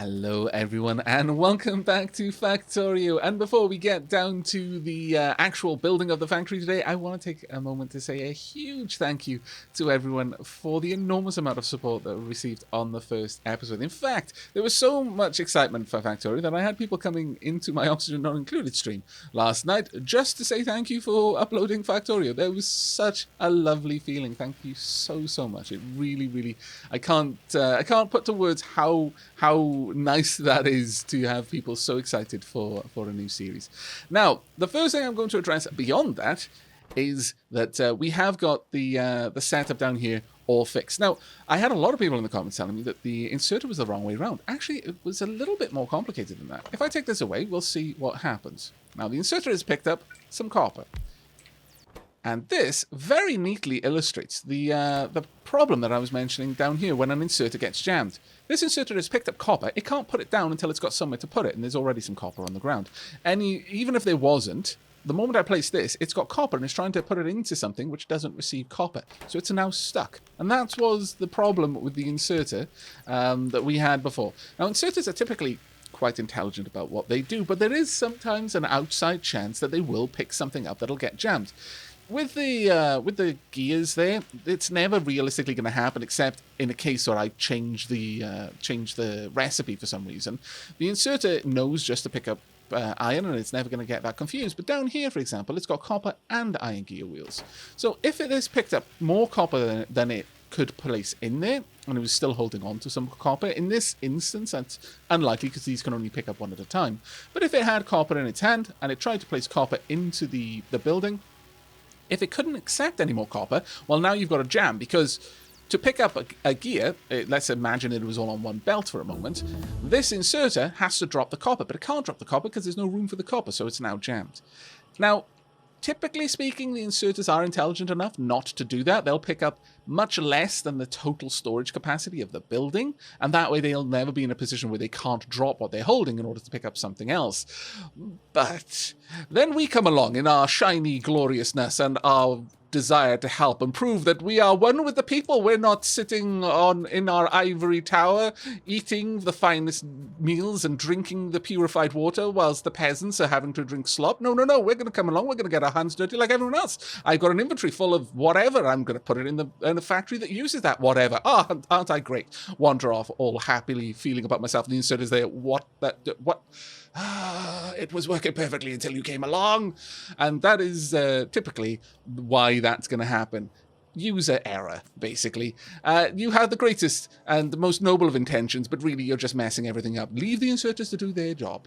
Hello everyone and welcome back to Factorio. And before we get down to the actual building of the factory today, I want to take a moment to say a huge thank you to everyone for the enormous amount of support that we received on the first episode. In fact, there was so much excitement for Factorio that I had people coming into my Oxygen Not Included stream last night just to say thank you for uploading Factorio. There was such a lovely feeling. Thank you so much. It really, I can't put to words how nice that is to have people so excited for a new series. Now, the first thing I'm going to address beyond that is that we have got the setup down here all fixed. Now, I had a lot of people in the comments telling me that the inserter was the wrong way around. Actually, it was a little bit more complicated than that. If I take this away, we'll see what happens. Now, the inserter has picked up some copper. And this very neatly illustrates the problem that I was mentioning down here when an inserter gets jammed. This inserter has picked up copper. It can't put it down until it's got somewhere to put it, and there's already some copper on the ground. Even if there wasn't, the moment I place this, it's got copper, and it's trying to put it into something which doesn't receive copper. So it's now stuck. And that was the problem with the inserter that we had before. Now, inserters are typically quite intelligent about what they do, but there is sometimes an outside chance that they will pick something up that'll get jammed. With the gears there, it's never realistically going to happen except in a case where I change the recipe for some reason. The inserter knows just to pick up iron, and it's never going to get that confused. But down here, for example, it's got copper and iron gear wheels. So if it has picked up more copper than it could place in there, and it was still holding on to some copper, in this instance, that's unlikely because these can only pick up one at a time. But if it had copper in its hand and it tried to place copper into the building, if it couldn't accept any more copper, well, now you've got a jam, because to pick up a gear, let's imagine it was all on one belt for a moment, this inserter has to drop the copper, but it can't drop the copper because there's no room for the copper, so it's now jammed. Now, typically speaking, the inserters are intelligent enough not to do that. They'll pick up much less than the total storage capacity of the building, and that way they'll never be in a position where they can't drop what they're holding in order to pick up something else. But then we come along in our shiny gloriousness and our desire to help and prove that we are one with the people. We're not sitting in our ivory tower eating the finest meals and drinking the purified water whilst the peasants are having to drink slop. No, we're going to come along. We're going to get our hands dirty like everyone else. I've got an inventory full of whatever. I'm going to put it in the factory that uses that whatever. Aren't I great? Wander off all happily feeling about myself. The inserters there. What? It was working perfectly until you came along. And that is typically why that's going to happen. User error, basically. You had the greatest and the most noble of intentions, but really you're just messing everything up. Leave the inserters to do their job,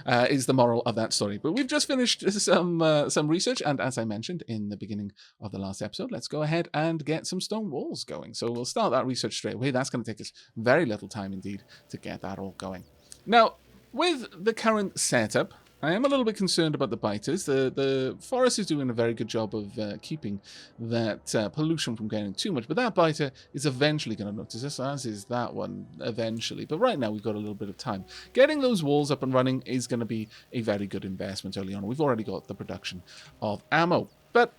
is the moral of that story. But we've just finished some research, and as I mentioned in the beginning of the last episode, let's go ahead and get some stone walls going. So we'll start that research straight away. That's going to take us very little time indeed to get that all going. Now, with the current setup, I am a little bit concerned about the biters. The forest is doing a very good job of keeping that pollution from getting too much, but that biter is eventually going to notice us, as is that one eventually. But right now we've got a little bit of time. Getting those walls up and running is going to be a very good investment early on. We've already got the production of ammo. But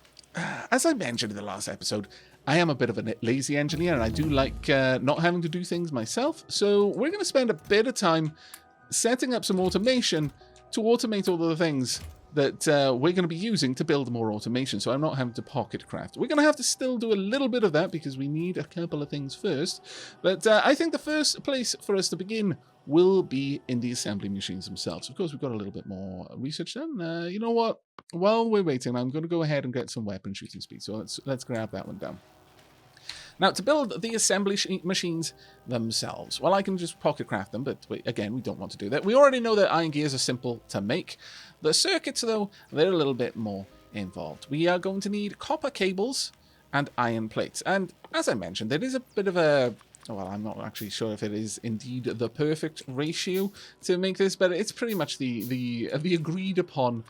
as I mentioned in the last episode, I am a bit of a lazy engineer, and I do like not having to do things myself. So we're going to spend a bit of time setting up some automation to automate all of the things that we're going to be using to build more automation, so I'm not having to pocket craft. We're going to have to still do a little bit of that because we need a couple of things first, but I think the first place for us to begin will be in the assembly machines themselves. Of course, we've got a little bit more research done. You know what? While we're waiting, I'm going to go ahead and get some weapon shooting speed, so let's grab that one down. Now, to build the assembly machines themselves, well, I can just pocket craft them, but again, we don't want to do that. We already know that iron gears are simple to make. The circuits, though, they're a little bit more involved. We are going to need copper cables and iron plates. And as I mentioned, there is a bit of a... Well, I'm not actually sure if it is indeed the perfect ratio to make this, but it's pretty much the agreed upon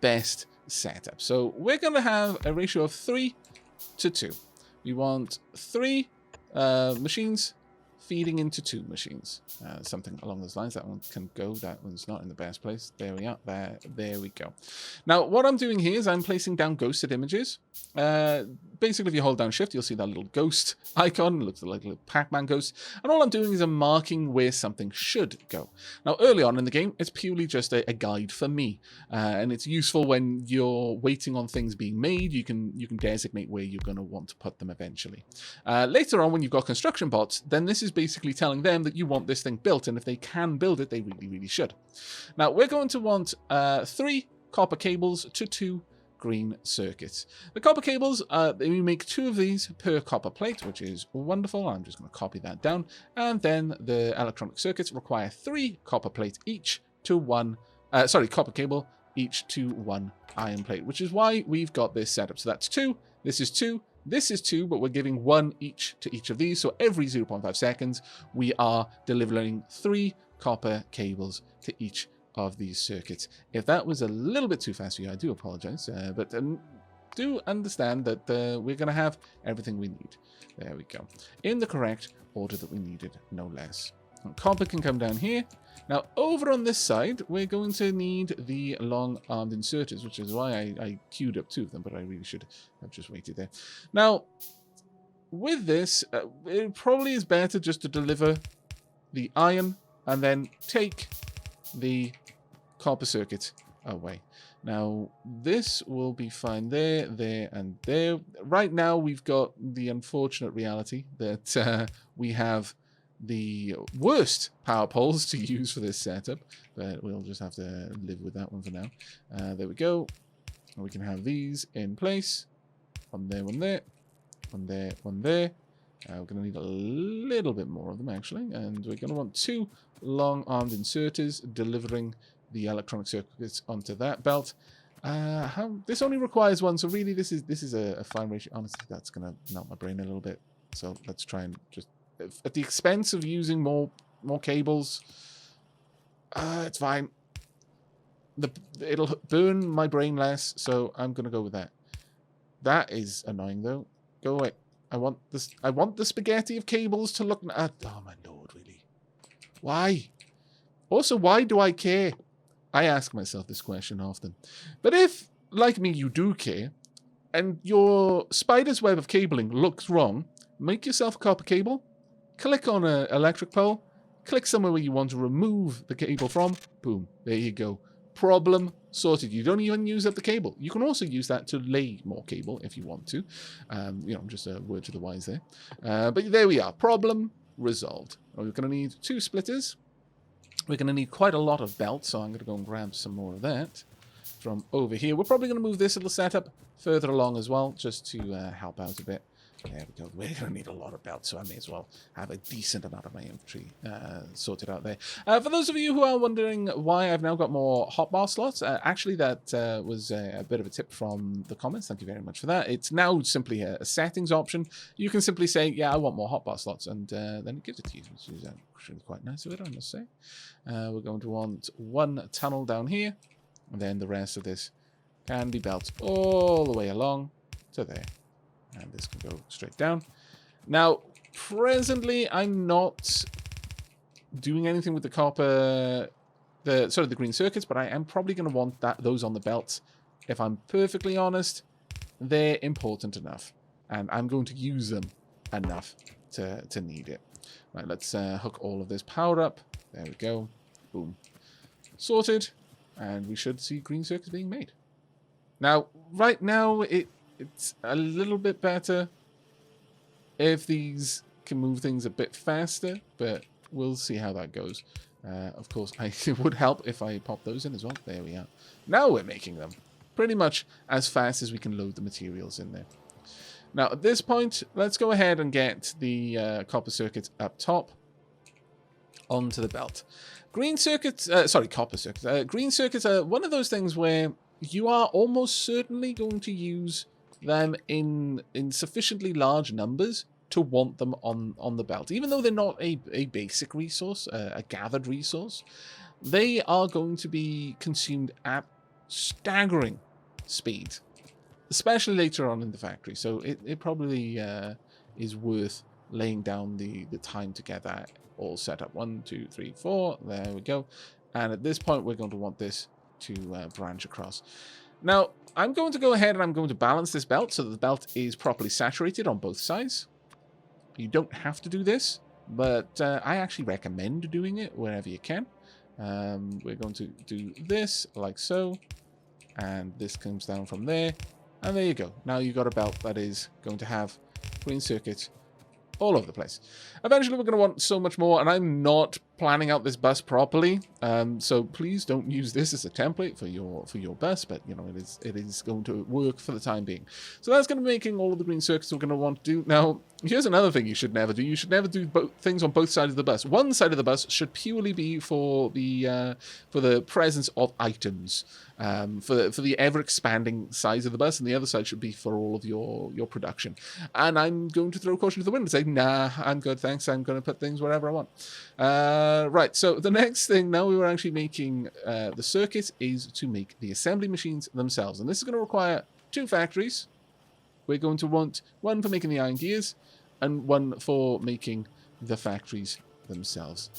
best setup. So we're going to have a ratio of 3 to 2. We want 3 machines feeding into 2 machines. Something along those lines. That one can go. That one's not in the best place. There we are. There we go. Now, what I'm doing here is I'm placing down ghosted images. Basically, if you hold down shift, you'll see that little ghost icon. It looks like a little Pac-Man ghost. And all I'm doing is I'm marking where something should go. Now, early on in the game, it's purely just a guide for me. And it's useful when you're waiting on things being made. You can designate where you're going to want to put them eventually. Later on, when you've got construction bots, then this is basically telling them that you want this thing built. And if they can build it, they really, really should. Now, we're going to want 3 copper cables to 2 green circuits. The copper cables, we make 2 of these per copper plate, which is wonderful. I'm just going to copy that down. And then the electronic circuits require 3 copper plate each to 1, copper cable each to 1 iron plate, which is why we've got this setup. So that's 2, this is 2, this is 2, but we're giving 1 each to each of these. So every 0.5 seconds, we are delivering 3 copper cables to each of these circuits. If that was a little bit too fast for you, I do apologize, but do understand that we're going to have everything we need. There we go. In the correct order that we needed, no less. And copper can come down here. Now, over on this side, we're going to need the long-armed inserters, which is why I queued up 2 of them, but I really should have just waited there. Now, with this, it probably is better just to deliver the iron and then take the copper circuit away. Now, this will be fine there, there, and there. Right now, we've got the unfortunate reality that we have the worst power poles to use for this setup, but we'll just have to live with that one for now. There we go. We can have these in place. One there, one there, one there, one there. We're going to need a little bit more of them, actually, and we're going to want 2 long-armed inserters delivering the electronic circuits onto that belt. This only requires 1, so really this is a fine ratio. Honestly, that's going to melt my brain a little bit. So let's try and just, at the expense of using more cables, it's fine. It'll burn my brain less, so I'm going to go with that. That is annoying, though. Go away. I want this. I want the spaghetti of cables to look at. Oh my lord, really? Why? Also, why do I care? I ask myself this question often. But if, like me, you do care, and your spider's web of cabling looks wrong, make yourself a copper cable, click on an electric pole, click somewhere where you want to remove the cable from, boom, there you go. Problem sorted. You don't even use up the cable. You can also use that to lay more cable if you want to. Just a word to the wise there. But there we are. Problem resolved. We're going to need 2 splitters. We're going to need quite a lot of belts, so I'm going to go and grab some more of that from over here. We're probably going to move this little setup further along as well, just to help out a bit. There we go. We're going to need a lot of belts, so I may as well have a decent amount of my infantry sorted out there. For those of you who are wondering why I've now got more hotbar slots, actually that was a bit of a tip from the comments. Thank you very much for that. It's now simply a settings option. You can simply say, yeah, I want more hotbar slots, and then it gives it to you, which is actually quite nice of it, I must say. We're going to want 1 tunnel down here, and then the rest of this can be built all the way along to there. And this can go straight down. Now, presently, I'm not doing anything with the copper, the green circuits, but I am probably going to want those on the belt. If I'm perfectly honest, they're important enough, and I'm going to use them enough to need it. Right, let's hook all of this power up. There we go. Boom. Sorted. And we should see green circuits being made. Now, right now, it's a little bit better if these can move things a bit faster, but we'll see how that goes. Of course, it would help if I pop those in as well. There we are. Now we're making them pretty much as fast as we can load the materials in there. Now, at this point, let's go ahead and get the copper circuits up top onto the belt. Green circuits, copper circuits. Green circuits are one of those things where you are almost certainly going to use them in sufficiently large numbers to want them on the belt. Even though they're not a basic resource, a gathered resource, they are going to be consumed at staggering speed, especially later on in the factory. So it probably is worth laying down the time to get that all set up. 1, 2, 3, 4. There we go. And at this point, we're going to want this to branch across. Now, I'm going to go ahead and I'm going to balance this belt so that the belt is properly saturated on both sides. You don't have to do this, but I actually recommend doing it wherever you can. We're going to do this like so, and this comes down from there, and there you go. Now you've got a belt that is going to have green circuits all over the place. Eventually we're going to want so much more, and I'm not planning out this bus properly, so please don't use this as a template for your bus, but you know, it is going to work for the time being. So that's going to be making all of the green circuits we're going to want to do. Now here's another thing you should never do. You should never do things on both sides of the bus. One side of the bus should purely be for the presence of items, for the ever expanding size of the bus, and the other side should be for all of your production. And I'm going to throw caution to the wind and say, nah, I'm good, thanks. I'm going to put things wherever I want. Right, so the next thing, now we were actually making the circuits, is to make the assembly machines themselves. And this is going to require 2 factories. We're going to want one for making the iron gears and one for making the factories themselves.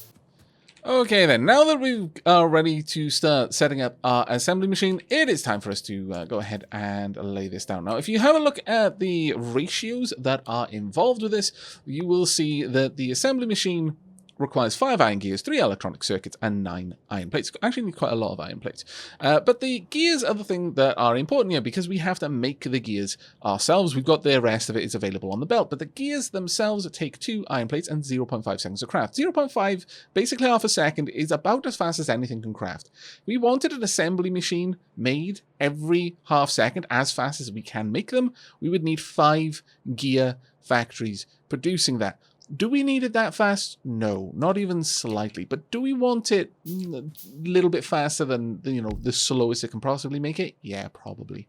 Okay then, now that we are ready to start setting up our assembly machine, it is time for us to go ahead and lay this down. Now, if you have a look at the ratios that are involved with this, you will see that the assembly machine requires 5 iron gears, 3 electronic circuits, and 9 iron plates. Actually need quite a lot of iron plates. But the gears are the thing that are important here because we have to make the gears ourselves. We've got the rest of it is available on the belt, but the gears themselves take 2 iron plates and 0.5 seconds to craft. 0.5, basically half a second, is about as fast as anything can craft. We wanted an assembly machine made every half second, as fast as we can make them. We would need 5 gear factories producing that. Do we need it that fast? No, not even slightly. But do we want it a little bit faster than, you know, the slowest it can possibly make it? Yeah, probably.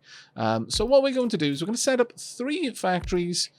So what we're going to do is we're going to set up 3 factories,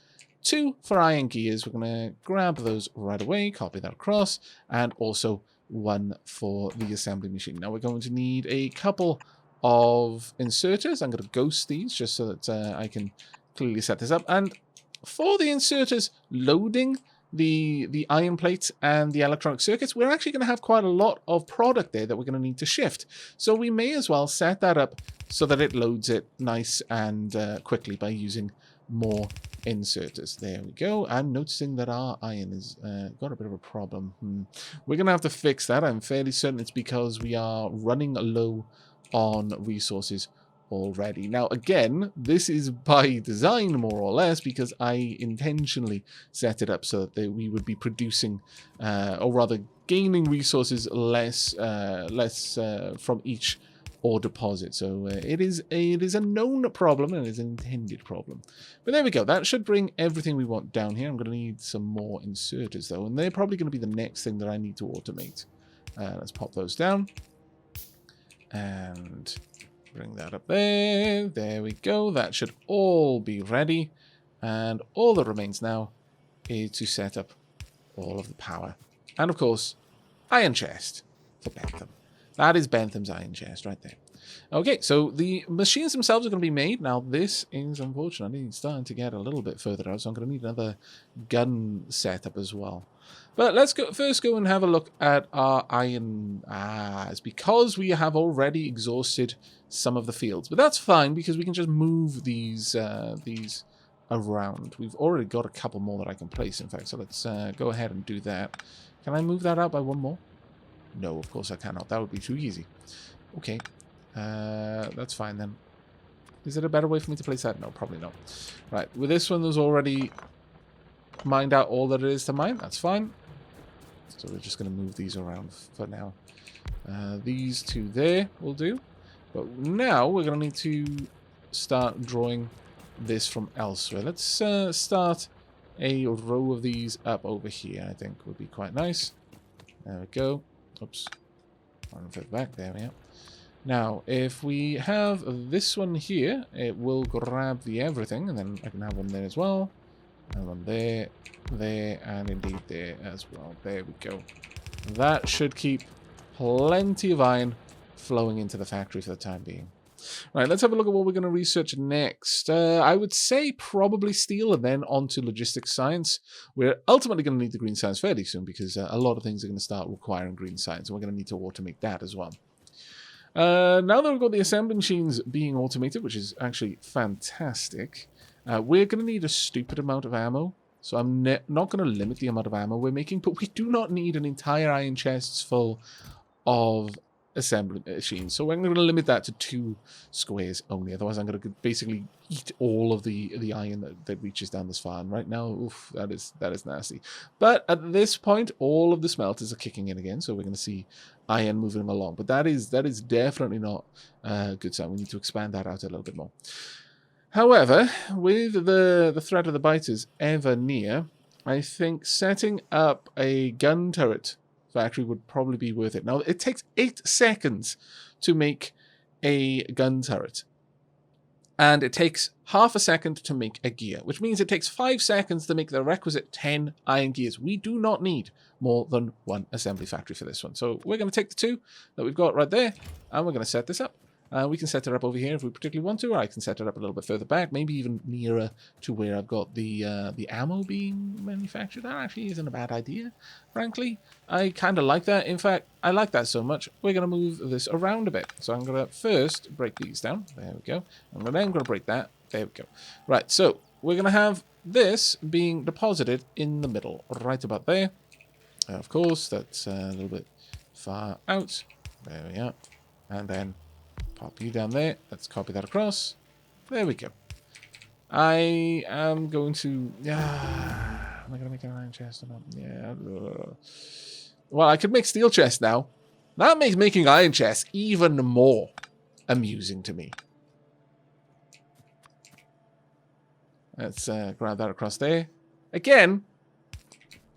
2 for iron gears. We're going to grab those right away, copy that across, and also 1 for the assembly machine. Now we're going to need a couple of inserters. I'm going to ghost these just so that I can clearly set this up. And for the inserters loading the iron plates and the electronic circuits, we're actually going to have quite a lot of product there that we're going to need to shift. So we may as well set that up so that it loads it nice and quickly by using more inserters. There we go. I'm noticing that our iron has got a bit of a problem. We're going to have to fix that. I'm fairly certain it's because we are running low on resources already. Now, again, this is by design, more or less, because I intentionally set it up so that we would be producing, or rather gaining resources less from each ore deposit. So it is a known problem, and it is an intended problem. But there we go. That should bring everything we want down here. I'm going to need some more inserters, though, and they're probably going to be the next thing that I need to automate. Let's pop those down. And bring that up there. There we go. That should all be ready. And all that remains now is to set up all of the power. And of course, iron chest for Bentham. That is Bentham's iron chest right there. Okay, so the machines themselves are going to be made. Now, this is unfortunately starting to get a little bit further out, so I'm going to need another gun setup as well. But let's first go and have a look at our iron. It's because we have already exhausted some of the fields. But that's fine, because we can just move these around. We've already got a couple more that I can place, in fact. So let's go ahead and do that. Can I move that out by 1 more? No, of course I cannot. That would be too easy. Okay. That's fine then. Is there a better way for me to place that? No, probably not. Right. With this one, there's already mined out all that it is to mine. That's fine. So we're just going to move these around for now. These 2 there will do. But now we're going to need to start drawing this from elsewhere. Let's start a row of these up over here, I think would be quite nice. There we go. Oops. One foot back. There we are. Now, if we have this one here, it will grab the everything, and then I can have one there as well. And one there, and indeed there as well. There we go. That should keep plenty of iron flowing into the factory for the time being. Right, let's have a look at what we're going to research next. I would say probably steel and then on to logistics science. We're ultimately going to need the green science fairly soon because a lot of things are going to start requiring green science, and we're going to need to automate that as well. Now that we've got the assembly machines being automated, which is actually fantastic, we're going to need a stupid amount of ammo. So I'm not going to limit the amount of ammo we're making, but we do not need an entire iron chests full of assembly machines. So I'm going to limit that to 2 squares only. Otherwise, I'm going to basically eat all of the iron that reaches down this far. And right now, oof, that is nasty. But at this point, all of the smelters are kicking in again. So we're going to see iron moving along. But that is definitely not a good sign. We need to expand that out a little bit more. However, with the threat of the biters ever near, I think setting up a gun turret factory would probably be worth it. Now, it takes 8 seconds to make a gun turret. And it takes half a second to make a gear, which means it takes 5 seconds to make the requisite 10 iron gears. We do not need more than 1 assembly factory for this one. So we're going to take the 2 that we've got right there, and we're going to set this up. We can set it up over here if we particularly want to, or I can set it up a little bit further back, maybe even nearer to where I've got the ammo being manufactured. That actually isn't a bad idea, frankly. I kind of like that. In fact, I like that so much, we're going to move this around a bit. So I'm going to first break these down. There we go. And then I'm going to break that. There we go. Right, so we're going to have this being deposited in the middle, right about there. Of course, that's a little bit far out. There we are. And then pop you down there. Let's copy that across. There we go. I am going to... am I going to make an iron chest or not? Yeah. Well, I could make steel chest now. That makes making iron chests even more amusing to me. Let's grab that across there. Again,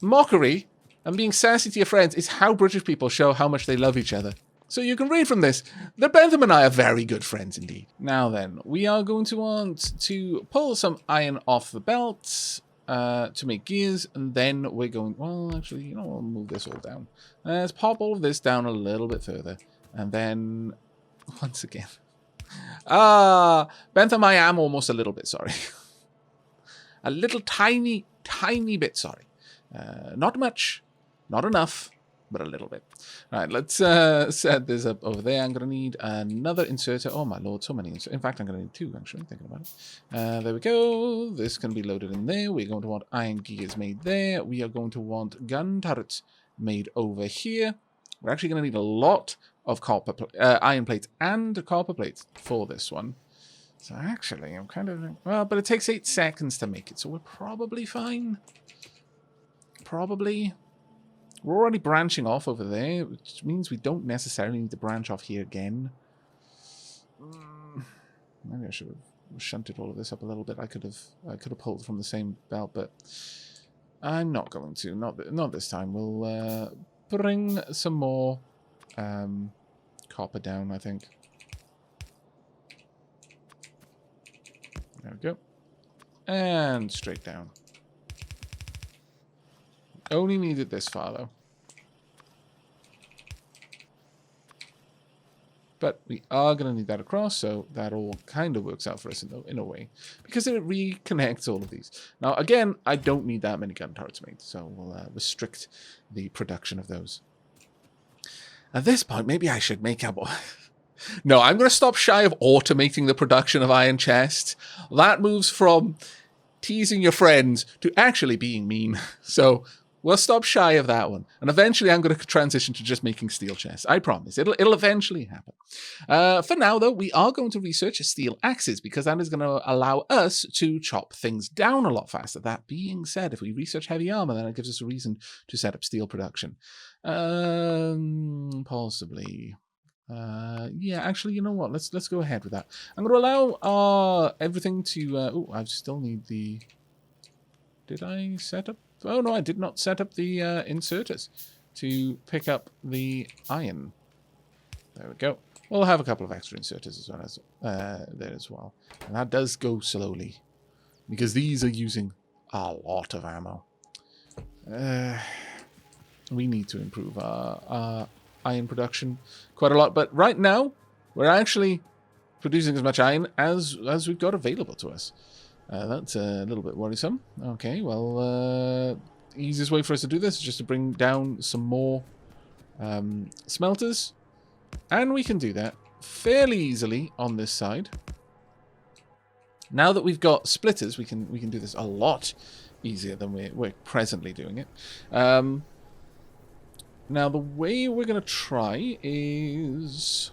mockery and being sassy to your friends is how British people show how much they love each other. So you can read from this that Bentham and I are very good friends indeed. Now then, we are going to want to pull some iron off the belt to make gears, and then we're going... Well, actually, you know, we'll move this all down. Let's pop all of this down a little bit further, and then once again... Bentham, I am almost a little bit sorry. A little tiny bit sorry. Not much, not enough, but a little bit. All right, let's set this up over there. I'm going to need another inserter. Oh, my lord, so many inserters. In fact, I'm going to need 2, actually, thinking about it. There we go. This can be loaded in there. We're going to want iron gears made there. We are going to want gun turrets made over here. We're actually going to need a lot of iron plates and copper plates for this one. So actually, I'm kind of... Well, but it takes 8 seconds to make it, so we're probably fine. Probably... We're already branching off over there, which means we don't necessarily need to branch off here again. Maybe I should have shunted all of this up a little bit. I could have pulled from the same belt, but I'm not going to. Not this time. We'll bring some more copper down, I think. There we go. And straight down. Only needed this far, though. But we are going to need that across, so that all kind of works out for us in a way. Because it reconnects all of these. Now, again, I don't need that many gun turrets made, so we'll restrict the production of those. At this point, maybe I should make up... No, I'm going to stop shy of automating the production of iron chests. That moves from teasing your friends to actually being mean. So... We'll stop shy of that one. And eventually I'm going to transition to just making steel chests. I promise. It'll eventually happen. For now, though, we are going to research steel axes because that is going to allow us to chop things down a lot faster. That being said, if we research heavy armor, then it gives us a reason to set up steel production. Possibly. Yeah, actually, you know what? Let's go ahead with that. I'm going to allow everything to... I still need the... Did I set up... Oh, no, I did not set up the inserters to pick up the iron. There we go. We'll have a couple of extra inserters as well as there as well. And that does go slowly because these are using a lot of ammo. We need to improve our iron production quite a lot. But right now, we're actually producing as much iron as we've got available to us. That's a little bit worrisome. Okay, well, easiest way for us to do this is just to bring down some more smelters. And we can do that fairly easily on this side. Now that we've got splitters, we can do this a lot easier than we're presently doing it. Now, the way we're going to try is...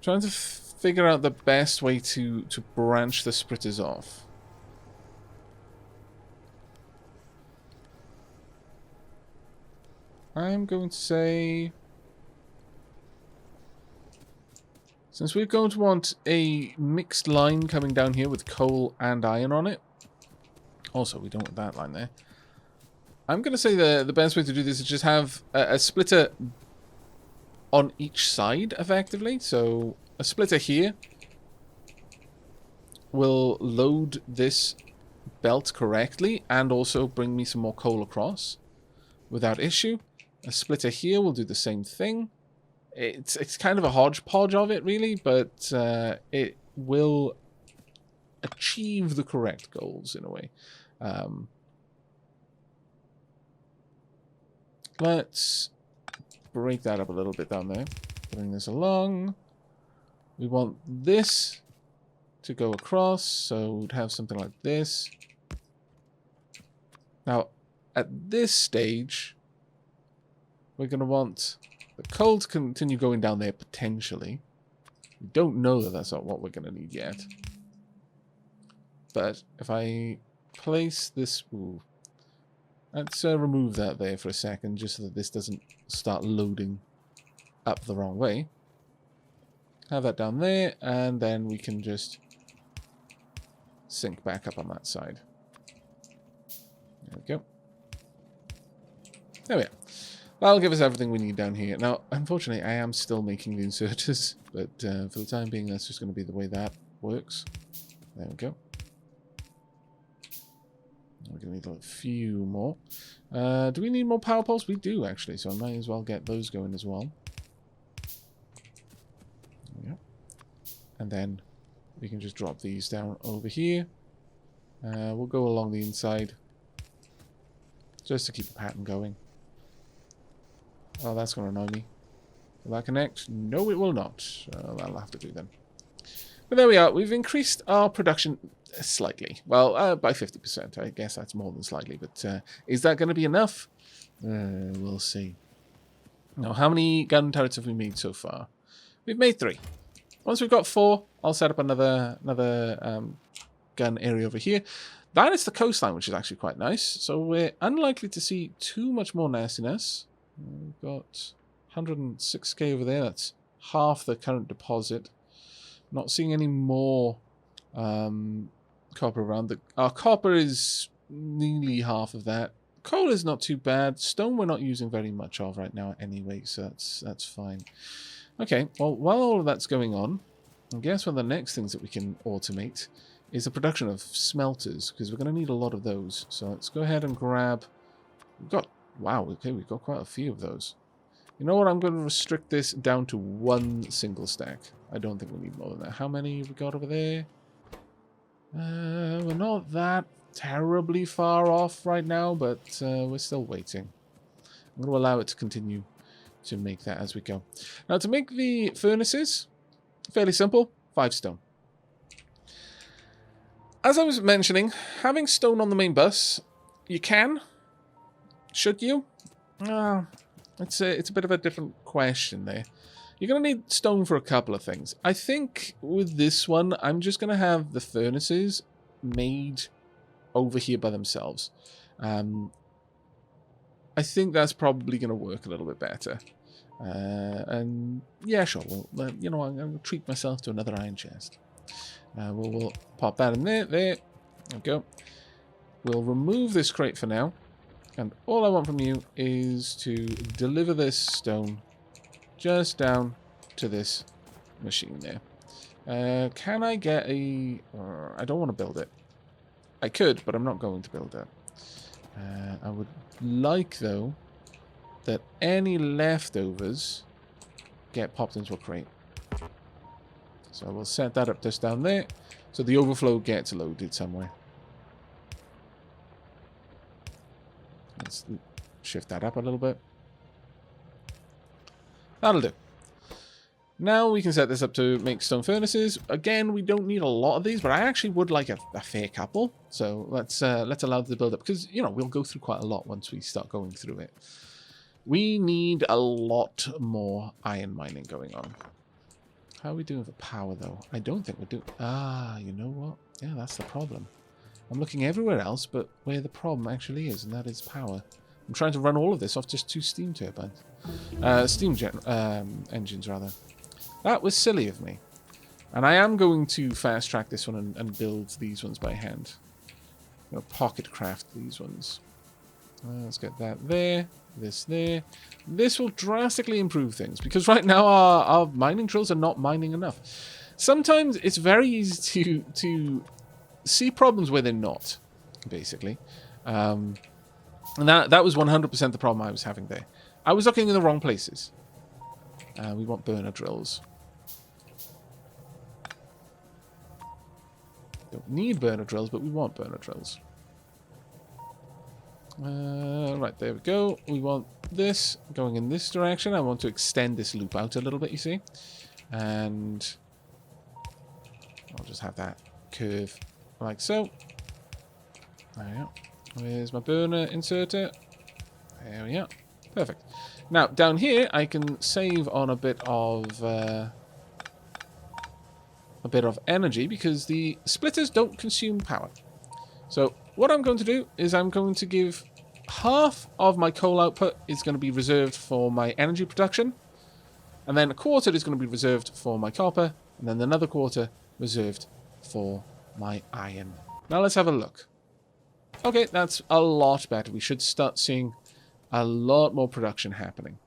Trying to figure out the best way to branch the splitters off. I'm going to say... Since we're going to want a mixed line coming down here with coal and iron on it. Also, we don't want that line there. I'm going to say the best way to do this is just have a splitter on each side, effectively. So, a splitter here will load this belt correctly and also bring me some more coal across without issue. A splitter here will do the same thing. It's kind of a hodgepodge of it, really, but it will achieve the correct goals in a way. Let's break that up a little bit down there. Bring this along. We want this to go across, so we'd have something like this. Now, at this stage, we're going to want the coal to continue going down there potentially. We don't know that that's not what we're going to need yet. But if I place this... Ooh, let's remove that there for a second, just so that this doesn't start loading up the wrong way. Have that down there, and then we can just sync back up on that side. There we go. There we are. That'll give us everything we need down here. Now, unfortunately, I am still making the inserters, but for the time being, that's just going to be the way that works. There we go. We're going to need a few more. Do we need more power poles? We do, actually, so I might as well get those going as well. There we go. And then we can just drop these down over here. We'll go along the inside, just to keep the pattern going. Oh, that's going to annoy me. Will that connect? No, it will not. That'll have to do then. But there we are. We've increased our production slightly. Well, by 50%. I guess that's more than slightly. But is that going to be enough? We'll see. Now, how many gun turrets have we made so far? We've made 3. Once we've got 4, I'll set up another gun area over here. That is the coastline, which is actually quite nice. So we're unlikely to see too much more nastiness. We've got 106k over there. That's half the current deposit. Not seeing any more copper around. Our copper is nearly half of that. Coal is not too bad. Stone we're not using very much of right now anyway, so that's fine. Okay, well, while all of that's going on, I guess one of the next things that we can automate is the production of smelters, because we're going to need a lot of those. So let's go ahead and grab... We've got... Wow, okay, we've got quite a few of those. You know what? I'm going to restrict this down to 1 single stack. I don't think we need more than that. How many have we got over there? We're not that terribly far off right now, but we're still waiting. I'm going to allow it to continue to make that as we go. Now, to make the furnaces, fairly simple, 5 stone. As I was mentioning, having stone on the main bus, you can. Should you? It's a bit of a different question there. You're going to need stone for a couple of things. I think with this one, I'm just going to have the furnaces made over here by themselves. I think that's probably going to work a little bit better. And yeah, sure. Well, you know, I'm going to treat myself to another iron chest. We'll pop that in there. There we go. We'll remove this crate for now. And all I want from you is to deliver this stone just down to this machine there. Can I get a... I don't want to build it. I could, but I'm not going to build it. I would like, though, that any leftovers get popped into a crate. So we'll set that up just down there. So the overflow gets loaded somewhere. Let's shift that up a little bit. That'll do. Now we can set this up to make stone furnaces. Again, we don't need a lot of these, but I actually would like a fair couple. So let's allow the build up, because you know we'll go through quite a lot once we start going through it. We need a lot more iron mining going on. How are we doing for power though? I don't think we're doing. Ah, you know what? Yeah, that's the problem. I'm looking everywhere else, but where the problem actually is, and that is power. I'm trying to run all of this off just 2 steam turbines, engines rather. That was silly of me. And I am going to fast track this one and build these ones by hand. I'm going to pocket craft these ones. Let's get that there. This there. This will drastically improve things, because right now our mining drills are not mining enough. Sometimes it's very easy to see problems where they're not, basically. And that was 100% the problem I was having there. I was looking in the wrong places. We want burner drills. Don't need burner drills, but we want burner drills. Right, there we go. We want this going in this direction. I want to extend this loop out a little bit, you see. And I'll just have that curve like so. There we go. Where's my burner inserter? There we are. Perfect. Now, down here, I can save on a bit of energy, because the splitters don't consume power. So what I'm going to do is I'm going to give half of my coal output is going to be reserved for my energy production, and then a quarter is going to be reserved for my copper, and then another quarter reserved for my iron. Now let's have a look. Okay, that's a lot better. We should start seeing a lot more production happening.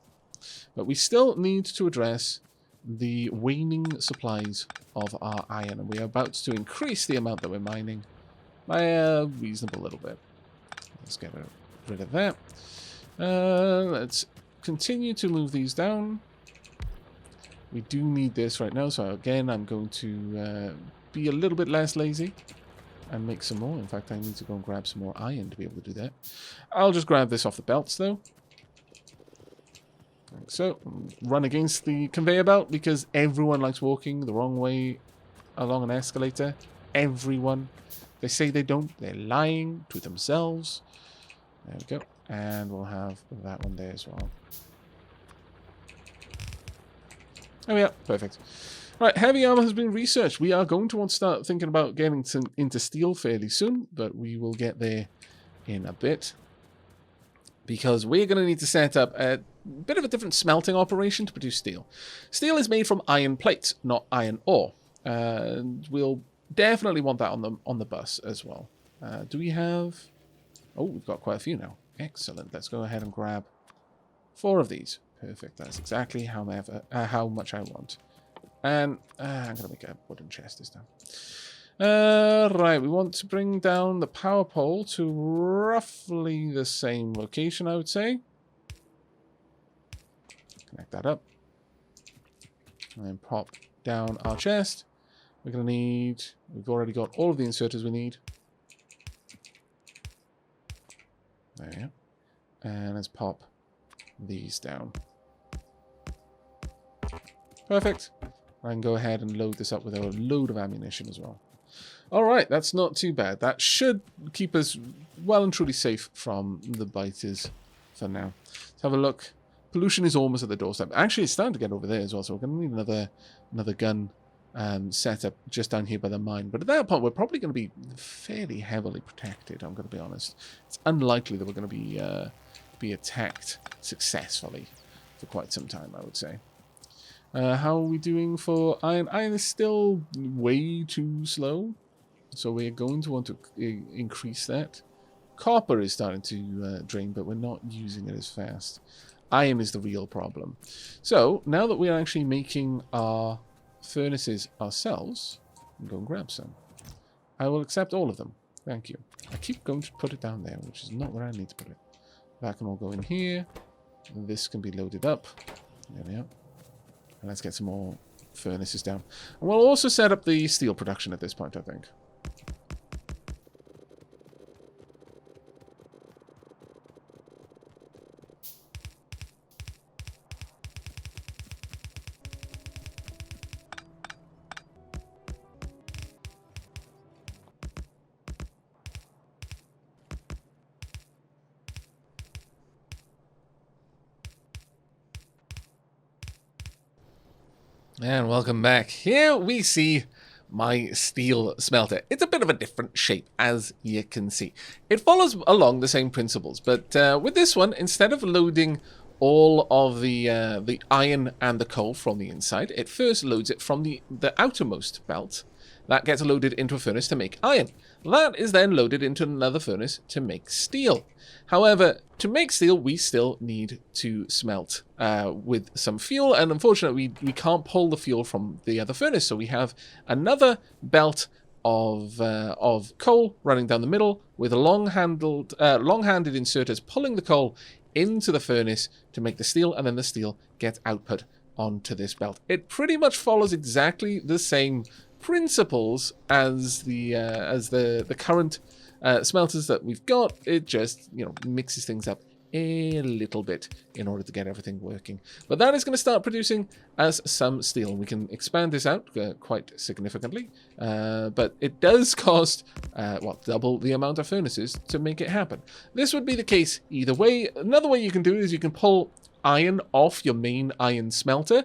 But we still need to address the waning supplies of our iron, and we are about to increase the amount that we're mining by a reasonable little bit. Let's get rid of that. Let's continue to move these down. We do need this right now, so again I'm going to be a little bit less lazy and make some more. In fact, I need to go and grab some more iron to be able to do that. I'll just grab this off the belts though. Like so, run against the conveyor belt, because everyone likes walking the wrong way along an escalator. Everyone. They say they don't. They're lying to themselves. There we go. And we'll have that one there as well. There we are. Perfect. Right, heavy armor has been researched. We are going to want to start thinking about getting into steel fairly soon, but we will get there in a bit, because we're going to need to set up a bit of a different smelting operation to produce steel. Steel is made from iron plates, not iron ore. And we'll definitely want that on the bus as well. Do we have... Oh, we've got quite a few now. Excellent. Let's go ahead and grab 4 of these. Perfect. That's exactly how much I want. And I'm going to make a wooden chest this time. Right, we want to bring down the power pole to roughly the same location, I would say. Connect that up. And then pop down our chest. We're going to need... We've already got all of the inserters we need. There we go. And let's pop these down. Perfect. I can go ahead and load this up with a load of ammunition as well. Alright, that's not too bad. That should keep us well and truly safe from the biters for now. Let's have a look. Pollution is almost at the doorstep. Actually, it's starting to get over there as well, so we're going to need another gun set up just down here by the mine. But at that point, we're probably going to be fairly heavily protected, I'm going to be honest. It's unlikely that we're going to be attacked successfully for quite some time, I would say. How are we doing for iron? Iron is still way too slow, so we're going to want to increase that. Copper is starting to drain, but we're not using it as fast. Iron is the real problem. So, now that we're actually making our furnaces ourselves, I'm going to grab some. I will accept all of them. Thank you. I keep going to put it down there, which is not where I need to put it. That can all go in here. This can be loaded up. There we are. And let's get some more furnaces down. And we'll also set up the steel production at this point, I think. And welcome back. Here we see my steel smelter. It's a bit of a different shape, as you can see. It follows along the same principles, but with this one, instead of loading all of the iron and the coal from the inside, it first loads it from the outermost belt. That gets loaded into a furnace to make iron. That is then loaded into another furnace to make steel. However, to make steel, we still need to smelt with some fuel, and unfortunately, we can't pull the fuel from the other furnace, so we have another belt of coal running down the middle with long-handed inserters pulling the coal into the furnace to make the steel, and then the steel gets output onto this belt. It pretty much follows exactly the same principles as the current smelters that we've got. It just, you know, mixes things up a little bit in order to get everything working. But that is going to start producing as some steel. We can expand this out quite significantly, but it does cost double the amount of furnaces to make it happen. This would be the case either way. Another way you can do it is you can pull iron off your main iron smelter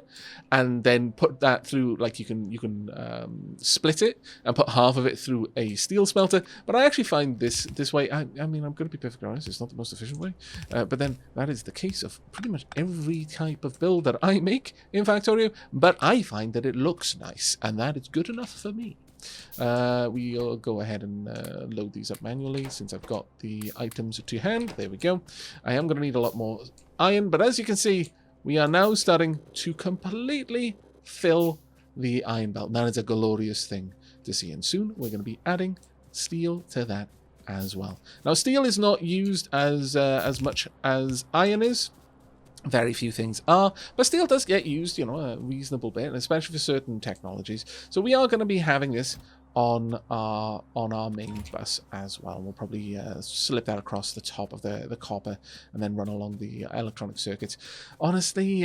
and then put that through, like you can split it and put half of it through a steel smelter. But I actually find this way, I mean, I'm going to be perfectly honest, it's not the most efficient way, but then that is the case of pretty much every type of build that I make in Factorio, but I find that it looks nice, and that is good enough for me. We'll go ahead and load these up manually since I've got the items to hand. There we go. I am going to need a lot more iron, but as you can see, we are now starting to completely fill the iron belt. That is a glorious thing to see, and soon we're going to be adding steel to that as well. Now, steel is not used as much as iron is. Very few things are, but steel does get used, you know, a reasonable bit, especially for certain technologies. So we are going to be having this on our main bus as well. We'll probably slip that across the top of the copper and then run along the electronic circuits. Honestly,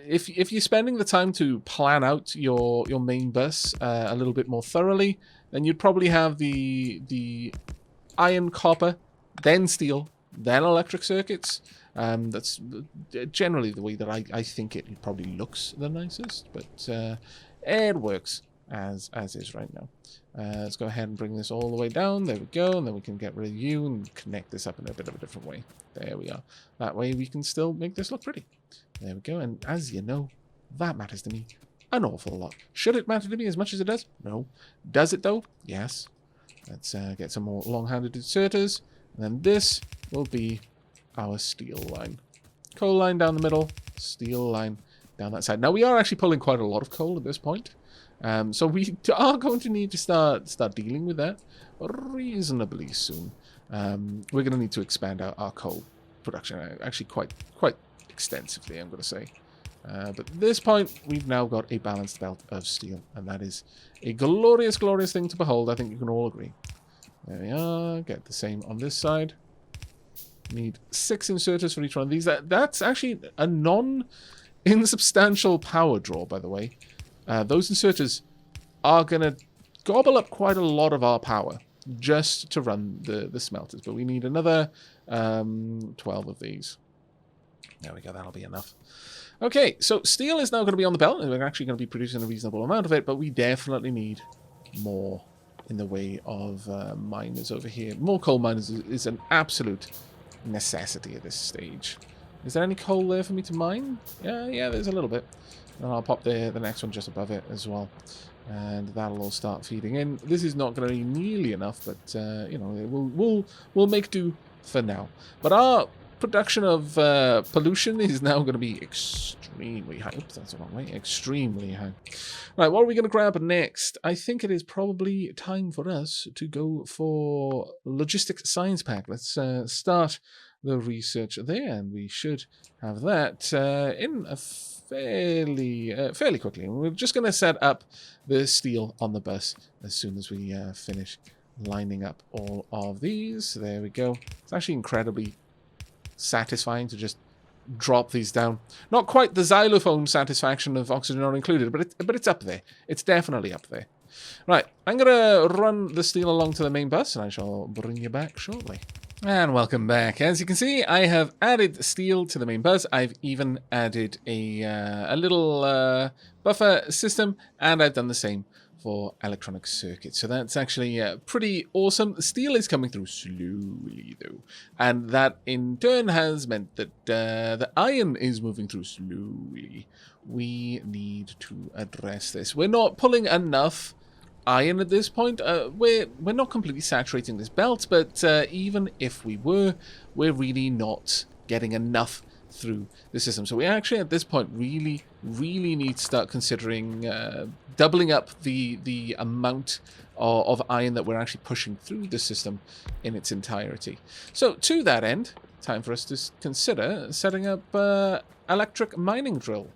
if you're spending the time to plan out your main bus a little bit more thoroughly, then you'd probably have the iron, copper, then steel, then electric circuits. That's generally the way that I think it probably looks the nicest, but it works as is right now. Let's go ahead and bring this all the way down. There we go, and then we can get rid of you and connect this up in a bit of a different way. There we are. That way we can still make this look pretty. There we go, and as you know, that matters to me an awful lot. Should it matter to me as much as it does? No. Does it though? Yes. Let's get some more long-handed inserters, and then this will be our steel line. Coal line down the middle, steel line down that side. Now we are actually pulling quite a lot of coal at this point, so we are going to need to start dealing with that reasonably soon. We're going to need to expand our coal production, actually quite extensively, I'm going to say. But at this point, we've now got a balanced belt of steel, and that is a glorious, glorious thing to behold. I think you can all agree. There we are. Get the same on this side. Need 6 inserters for each one of these. That's actually a non-insubstantial power draw, by the way. Those inserters are going to gobble up quite a lot of our power just to run the smelters. But we need another 12 of these. There we go. That'll be enough. Okay, so steel is now going to be on the belt, and we're actually going to be producing a reasonable amount of it, but we definitely need more in the way of miners over here. More coal miners is an absolute necessity at this stage. Is there any coal there for me to mine? Yeah, there's a little bit. And I'll pop the next one just above it as well. And that'll all start feeding in. This is not going to be nearly enough, but you know, we'll make do for now. But our production of pollution is now going to be extremely high. Oops, that's the wrong way. Extremely high. Right, what are we going to grab next? I think it is probably time for us to go for logistics science pack. Let's start the research there, and we should have that in a fairly quickly. And we're just going to set up the steel on the bus as soon as we finish lining up all of these. There we go. It's actually incredibly satisfying to just drop these down. Not quite the xylophone satisfaction of oxygen not included, but it's up there. It's definitely up there. Right, I'm going to run the steel along to the main bus, and I shall bring you back shortly. And welcome back. As you can see, I have added steel to the main bus. I've even added a little buffer system, and I've done the same for electronic circuits. So that's actually pretty awesome. Steel is coming through slowly, though. And that, in turn, has meant that the iron is moving through slowly. We need to address this. We're not pulling enough iron at this point. We're not completely saturating this belt, but even if we were, we're really not getting enough through the system. So we actually at this point really need to start considering doubling up the amount of iron that we're actually pushing through the system in its entirety. So to that end, time for us to consider setting up electric mining drill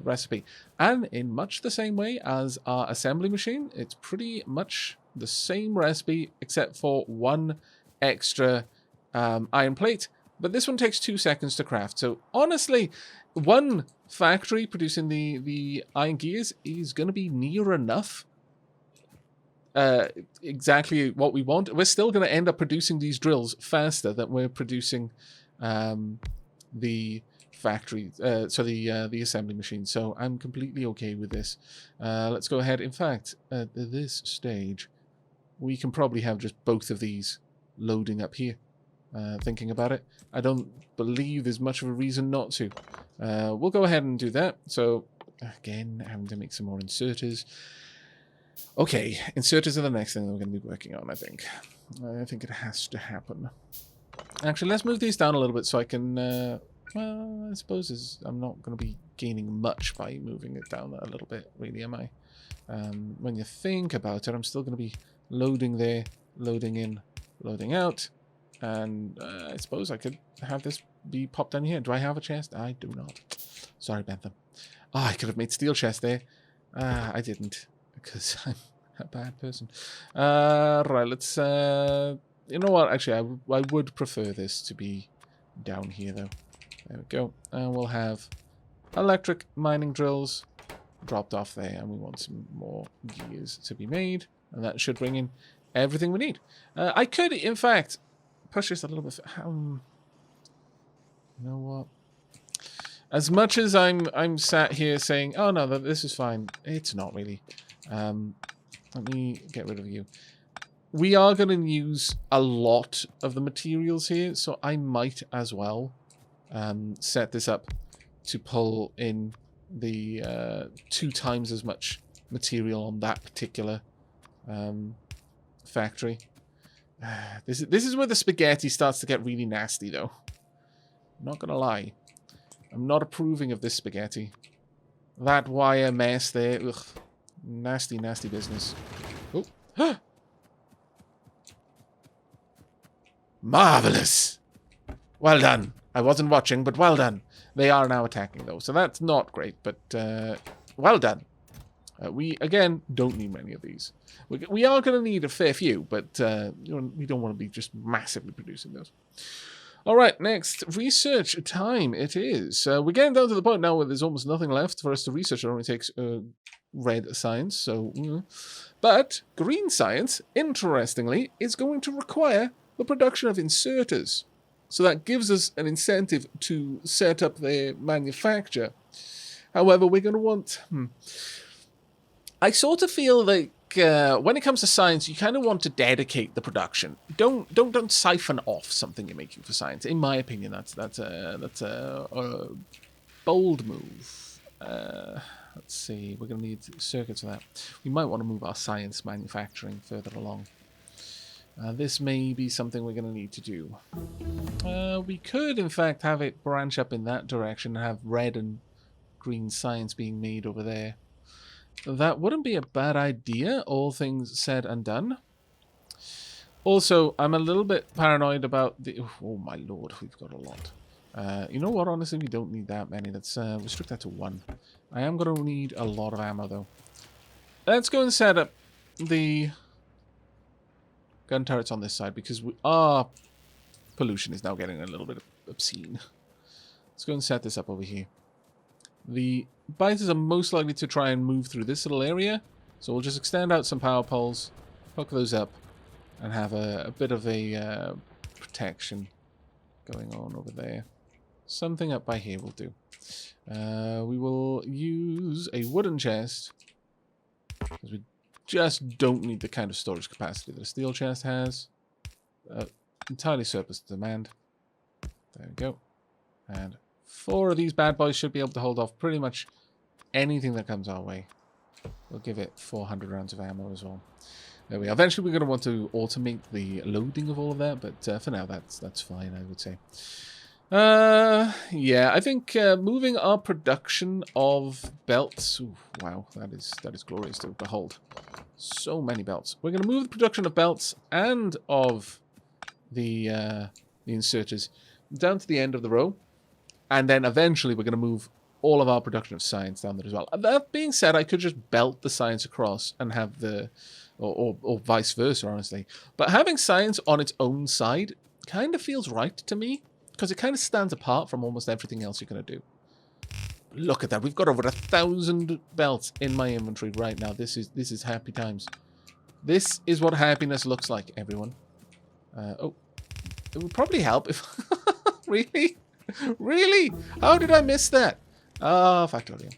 recipe. And in much the same way as our assembly machine, it's pretty much the same recipe except for one extra iron plate. But this one takes 2 seconds to craft. So honestly, one factory producing the iron gears is going to be near enough. Exactly what we want. We're still going to end up producing these drills faster than we're producing the factory, the assembly machine. So I'm completely okay with this. Let's go ahead. In fact, at this stage, we can probably have just both of these loading up here. Thinking about it, I don't believe there's much of a reason not to. We'll go ahead and do that. So again, having to make some more inserters. Okay, inserters are the next thing that we're going to be working on, I think. I think it has to happen. Actually, let's move these down a little bit so I can... well, I suppose I'm not going to be gaining much by moving it down a little bit, really, am I? When you think about it, I'm still going to be loading there, loading in, loading out. And I suppose I could have this be popped down here. Do I have a chest? I do not. Sorry, Bentham. Oh, I could have made steel chest there. I didn't, because I'm a bad person. Right, let's... you know what? Actually, I would prefer this to be down here, though. There we go. And we'll have electric mining drills dropped off there. And we want some more gears to be made. And that should bring in everything we need. I could, in fact... push this a little bit. You know what? As much as I'm sat here saying, "Oh no, this is fine," it's not really. Let me get rid of you. We are going to use a lot of the materials here, so I might as well set this up to pull in the 2 times as much material on that particular factory. This is where the spaghetti starts to get really nasty, though. I'm not gonna lie. I'm not approving of this spaghetti. That wire mess there. Ugh. Nasty, nasty business. Oh. Marvelous! Well done. I wasn't watching, but well done. They are now attacking, though, so that's not great, but well done. We, again, don't need many of these. We are going to need a fair few, but we don't want to be just massively producing those. All right, next, research time it is. We're getting down to the point now where there's almost nothing left for us to research. It only takes red science, so... But green science, interestingly, is going to require the production of inserters. So that gives us an incentive to set up their manufacture. However, we're going to want... I sort of feel like when it comes to science, you kind of want to dedicate the production. Don't siphon off something you're making for science. In my opinion, that's a bold move. Let's see. We're going to need circuits for that. We might want to move our science manufacturing further along. This may be something we're going to need to do. We could, in fact, have it branch up in that direction and have red and green science being made over there. That wouldn't be a bad idea, all things said and done. Also, I'm a little bit paranoid about the... Oh, my lord, we've got a lot. You know what? Honestly, we don't need that many. Let's restrict that to 1. I am going to need a lot of ammo, though. Let's go and set up the gun turrets on this side, because our pollution is now getting a little bit obscene. Let's go and set this up over here. The biters are most likely to try and move through this little area, so we'll just extend out some power poles, hook those up, and have a bit of a protection going on over there. Something up by here will do. We will use a wooden chest, because we just don't need the kind of storage capacity that a steel chest has. Entirely surplus to demand. There we go. And 4 of these bad boys should be able to hold off pretty much anything that comes our way. We'll give it 400 rounds of ammo as well. There we are. Eventually we're going to want to automate the loading of all of that, but for now that's fine, I would say. Yeah, I think moving our production of belts... Ooh, wow, that is glorious to behold. So many belts. We're going to move the production of belts and of the inserters down to the end of the row. And then eventually we're going to move all of our production of science down there as well. That being said, I could just belt the science across and have the... Or vice versa, honestly. But having science on its own side kind of feels right to me, because it kind of stands apart from almost everything else you're going to do. Look at that. We've got over 1,000 belts in my inventory right now. This is happy times. This is what happiness looks like, everyone. Oh, it would probably help if... Really? Really? How did I miss that? Ah, Factorio.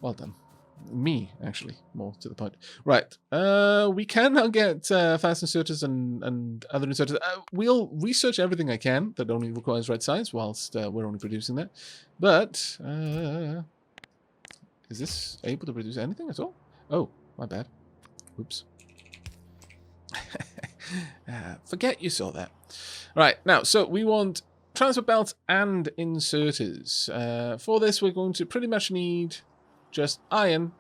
Well done. Me, actually, more to the point. Right. We can now get fast inserters and other inserters. We'll research everything I can that only requires red science whilst we're only producing that. But, is this able to produce anything at all? Oh, my bad. Oops. Forget you saw that. Right, now, so we want transport belts and inserters. For this, we're going to pretty much need just iron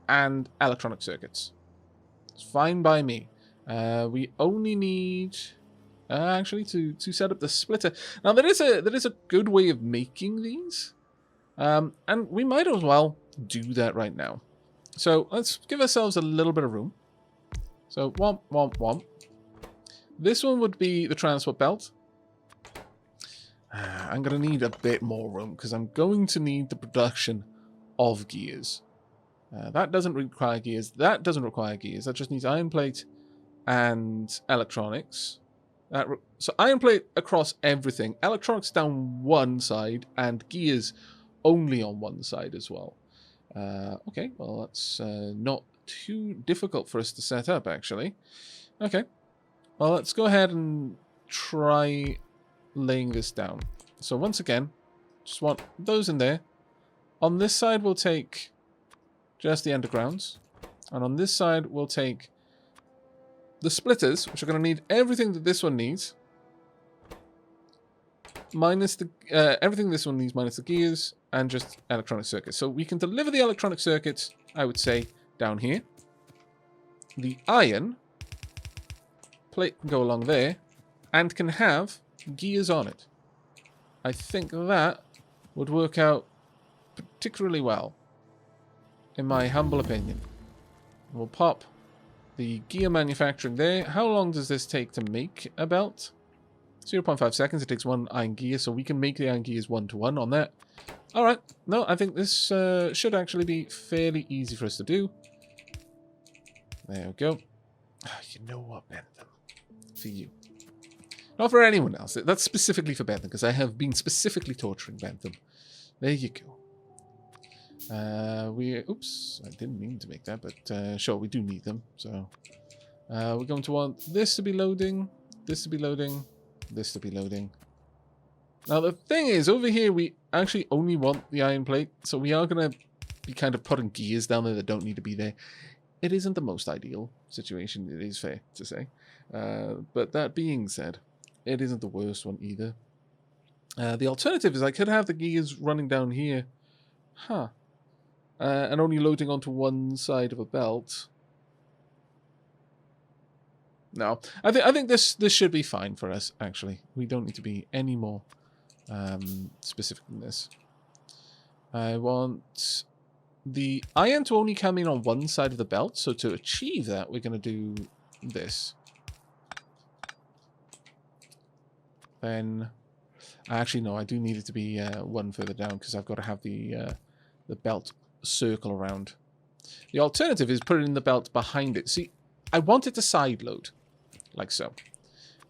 and electronic circuits. It's fine by me. We only need actually to set up the splitter. Now there is a good way of making these, and we might as well do that right now. So let's give ourselves a little bit of room. So womp womp womp. This one would be the transport belt. I'm going to need a bit more room because I'm going to need the production of gears. That doesn't require gears. That doesn't require gears. That just needs iron plate and electronics. So iron plate across everything. Electronics down one side and gears only on one side as well. Okay, well that's not too difficult for us to set up actually. Okay, well let's go ahead and try laying this down. So once again, just want those in there. On this side we'll take just the undergrounds, and on this side we'll take the splitters, which are going to need everything that this one needs, minus the everything this one needs minus the gears, and just electronic circuits. So we can deliver the electronic circuits, I would say, down here. The iron plate can go along there, and can have gears on it. I think that would work out particularly well, in my humble opinion. We'll pop the gear manufacturing there. How long does this take to make a belt? 0.5 seconds. It takes 1 iron gear, so we can make the iron gears 1-to-1 on that. Alright, no, I think this should actually be fairly easy for us to do. There we go. You know what, Bentham? For you. Not for anyone else. That's specifically for Bentham, because I have been specifically torturing Bentham. There you go. Oops, I didn't mean to make that, but sure, we do need them. So we're going to want this to be loading, this to be loading, this to be loading. Now the thing is, over here we actually only want the iron plate, so we are going to be kind of putting gears down there that don't need to be there. It isn't the most ideal situation, it is fair to say. But that being said, it isn't the worst one either. The alternative is I could have the gears running down here. Huh. And only loading onto one side of a belt. No. I think this should be fine for us, actually. We don't need to be any more specific than this. I want the iron to only come in on one side of the belt, so to achieve that, we're going to do this. Then, actually, no, I do need it to be one further down, because I've got to have the belt circle around. The alternative is put it in the belt behind it. See, I want it to side load, like so.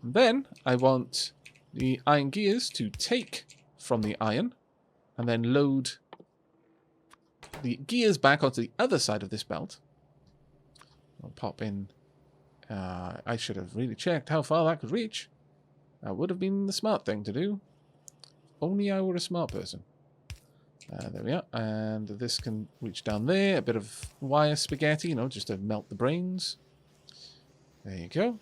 And then I want the iron gears to take from the iron, and then load the gears back onto the other side of this belt. I'll pop in. I should have really checked how far that could reach. That would have been the smart thing to do. Only I were a smart person. There we are. And this can reach down there. A bit of wire spaghetti, you know, just to melt the brains. There you go.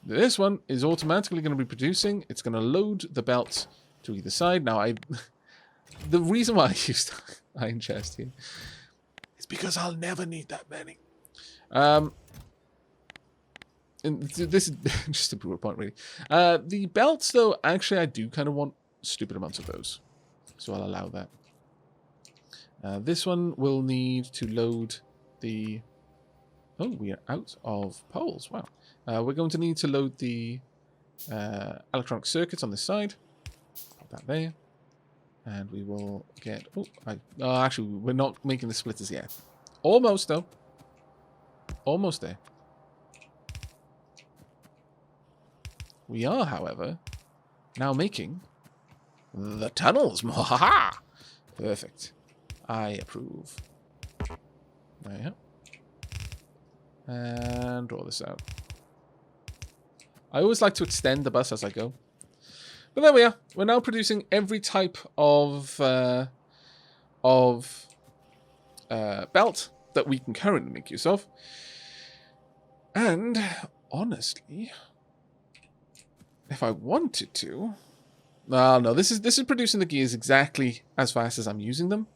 This one is automatically going to be producing. It's going to load the belt to either side. Now, the reason why I used iron chest here is because I'll never need that many. And this is just a bullet point, really. The belts, though, actually, I do kind of want stupid amounts of those. So I'll allow that. This one will need to load the... Oh, we are out of poles. Wow. We're going to need to load the electronic circuits on this side. Put that there. And we will get... Oh, actually, we're not making the splitters yet. Almost, though. Almost there. We are, however, now making the tunnels. Mwahaha! Perfect. I approve. There you go. And draw this out. I always like to extend the bus as I go. But there we are. We're now producing every type of belt that we can currently make use of. And honestly, if I wanted to, no, this is producing the gears exactly as fast as I'm using them.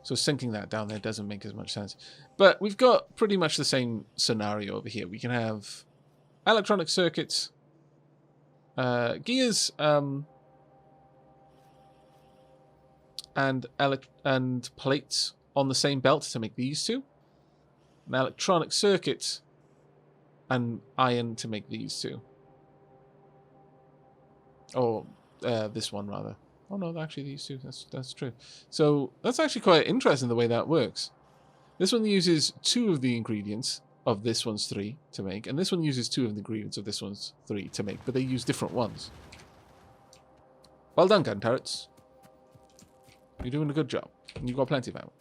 So sinking that down there doesn't make as much sense. But we've got pretty much the same scenario over here. We can have electronic circuits, gears, and plates on the same belt to make these two. An electronic circuit and iron to make these two. Or this one, rather. Oh, no, actually these two. That's true. So that's actually quite interesting the way that works. This one uses 2 of the ingredients of this one's 3 to make, and this one uses 2 of the ingredients of this one's 3 to make, but they use different ones. Well done, gun turrets. You're doing a good job. And you've got plenty of ammo.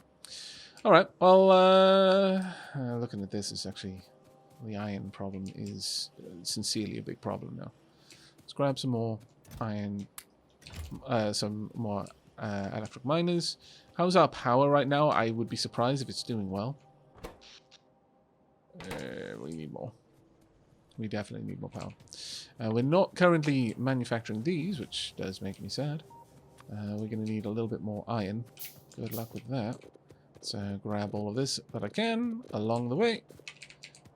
Alright, well, looking at this, is actually... The iron problem is sincerely a big problem now. Let's grab some more iron, some more electric miners. How's our power right now? I would be surprised if it's doing well. We need more. We definitely need more power. We're not currently manufacturing these, which does make me sad. We're going to need a little bit more iron. Good luck with that. Let's grab all of this that I can along the way.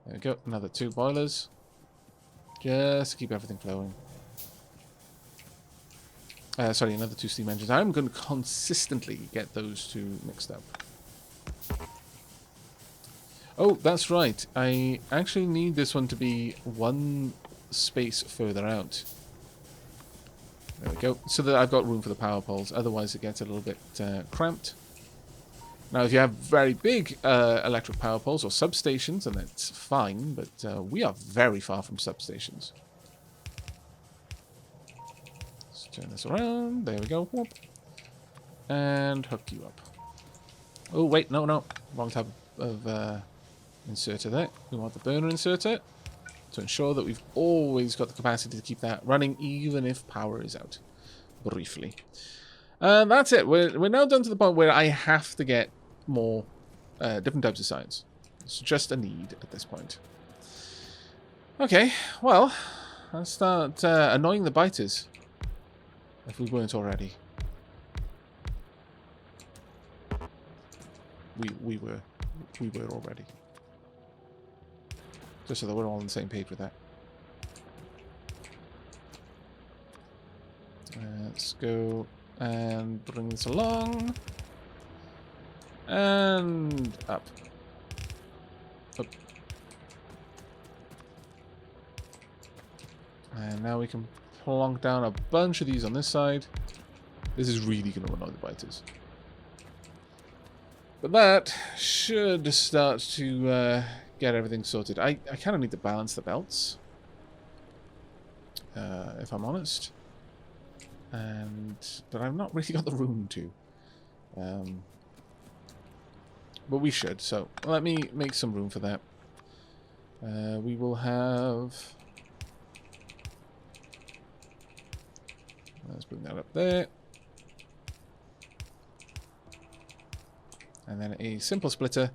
There we go, another 2 boilers. Just to keep everything flowing. Sorry, another 2 steam engines. I'm going to consistently get those 2 mixed up. Oh, that's right. I actually need this one to be 1 space further out. There we go. So that I've got room for the power poles. Otherwise it gets a little bit cramped. Now, if you have very big electric power poles or substations, then that's fine, but we are very far from substations. Let's turn this around. There we go. Whoop. And hook you up. Oh, wait, no. Wrong type of inserter there. We want the burner inserter to ensure that we've always got the capacity to keep that running, even if power is out. Briefly. That's it. We're now done to the point where I have to get more different types of science. It's just a need at this point. Okay, well, let's start annoying the biters, if we weren't already. We were already. Just so that we're all on the same page with that. Let's go and bring this along. And up. Up. And now we can plonk down a bunch of these on this side. This is really going to annoy the biters. But that should start to get everything sorted. I kind of need to balance the belts, if I'm honest. But I've not really got the room to. But we should, so let me make some room for that. We will have... Let's bring that up there. And then a simple splitter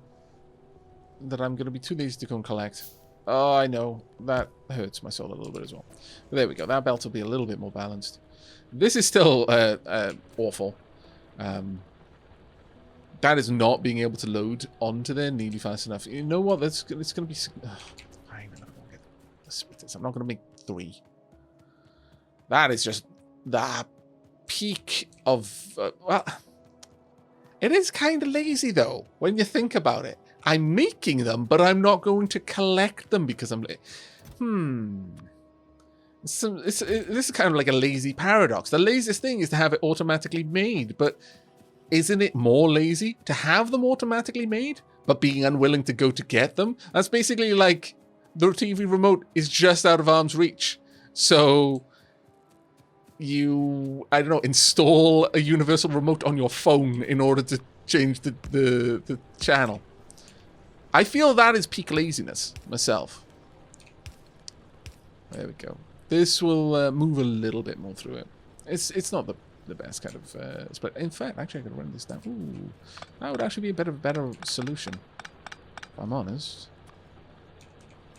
that I'm going to be too lazy to go and collect. Oh, I know. That hurts my soul a little bit as well. But there we go. That belt will be a little bit more balanced. This is still awful. That is not being able to load onto there nearly fast enough. You know what? It's going to be... fine, I'm not going to get the splitters. I'm not going to make 3. That is just the peak of... well, it is kind of lazy, though, when you think about it. I'm making them, but I'm not going to collect them because I'm... So this is kind of like a lazy paradox. The laziest thing is to have it automatically made, but isn't it more lazy to have them automatically made, but being unwilling to go to get them? That's basically like the TV remote is just out of arm's reach. So you, I don't know, install a universal remote on your phone in order to change the channel. I feel that is peak laziness myself. There we go. This will move a little bit more through it. It's not the best kind of split. In fact, actually, I could run this down. Ooh, that would actually be a better solution, if I'm honest.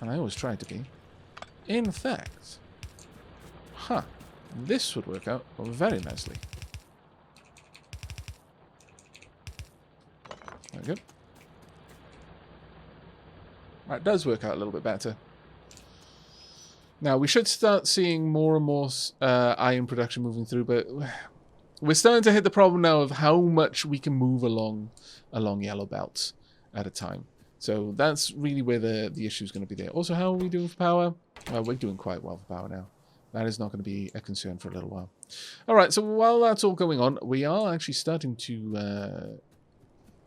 And I always try to be. In fact, this would work out very nicely. There we go. That does work out a little bit better. Now, we should start seeing more and more iron production moving through, but we're starting to hit the problem now of how much we can move along yellow belts at a time. So that's really where the issue is going to be there. Also, how are we doing for power? Well, we're doing quite well for power now. That is not going to be a concern for a little while. All right, so while that's all going on, we are actually starting to...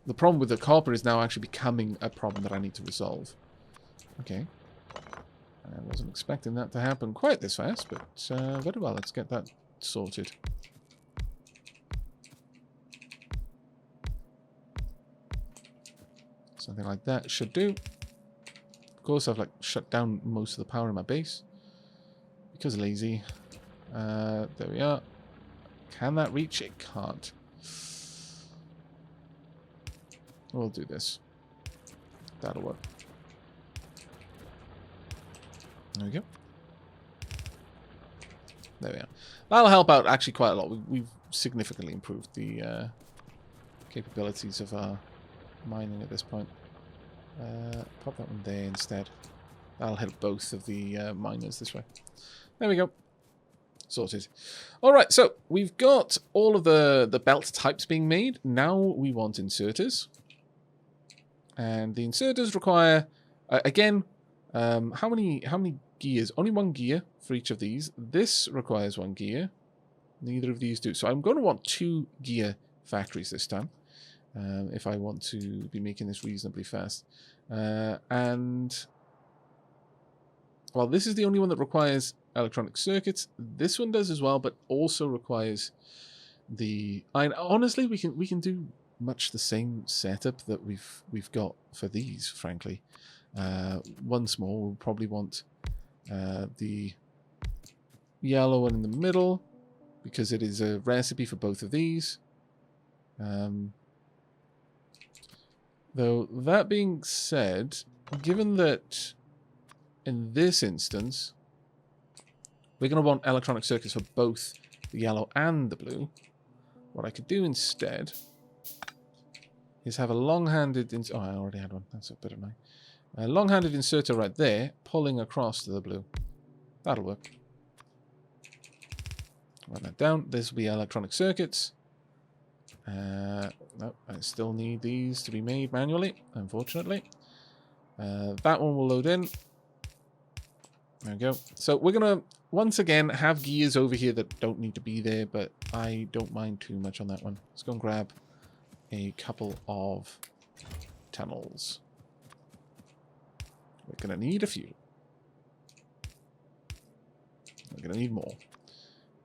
the problem with the copper is now actually becoming a problem that I need to resolve. Okay. I wasn't expecting that to happen quite this fast, but very well, let's get that sorted. Something like that should do. Of course, I've like shut down most of the power in my base because lazy. There we are. Can that reach? It can't. We'll do this. That'll work. There we go. There we are. That'll help out actually quite a lot. We've significantly improved the capabilities of our mining at this point. Pop that one there instead. That'll help both of the miners this way. There we go. Sorted. Alright, so we've got all of the belt types being made. Now we want inserters. And the inserters require, again, how many gears? Only 1 gear for each of these. This requires 1 gear. Neither of these do. So I'm going to want 2 gear factories this time, if I want to be making this reasonably fast. And well, this is the only one that requires electronic circuits. This one does as well, but also requires the iron. Honestly, we can do much the same setup that we've got for these, frankly. Once more, we'll probably want the yellow one in the middle, because it is a recipe for both of these. Though, that being said, given that in this instance, we're going to want electronic circuits for both the yellow and the blue, what I could do instead is have a long-handed... Oh, I already had one. That's a bit annoying. A long-handed inserter right there, pulling across to the blue. That'll work. Write that down. This will be electronic circuits. No, I still need these to be made manually, unfortunately. That one will load in. There we go. So we're going to, once again, have gears over here that don't need to be there, but I don't mind too much on that one. Let's go and grab a couple of tunnels. We're going to need a few. We're going to need more,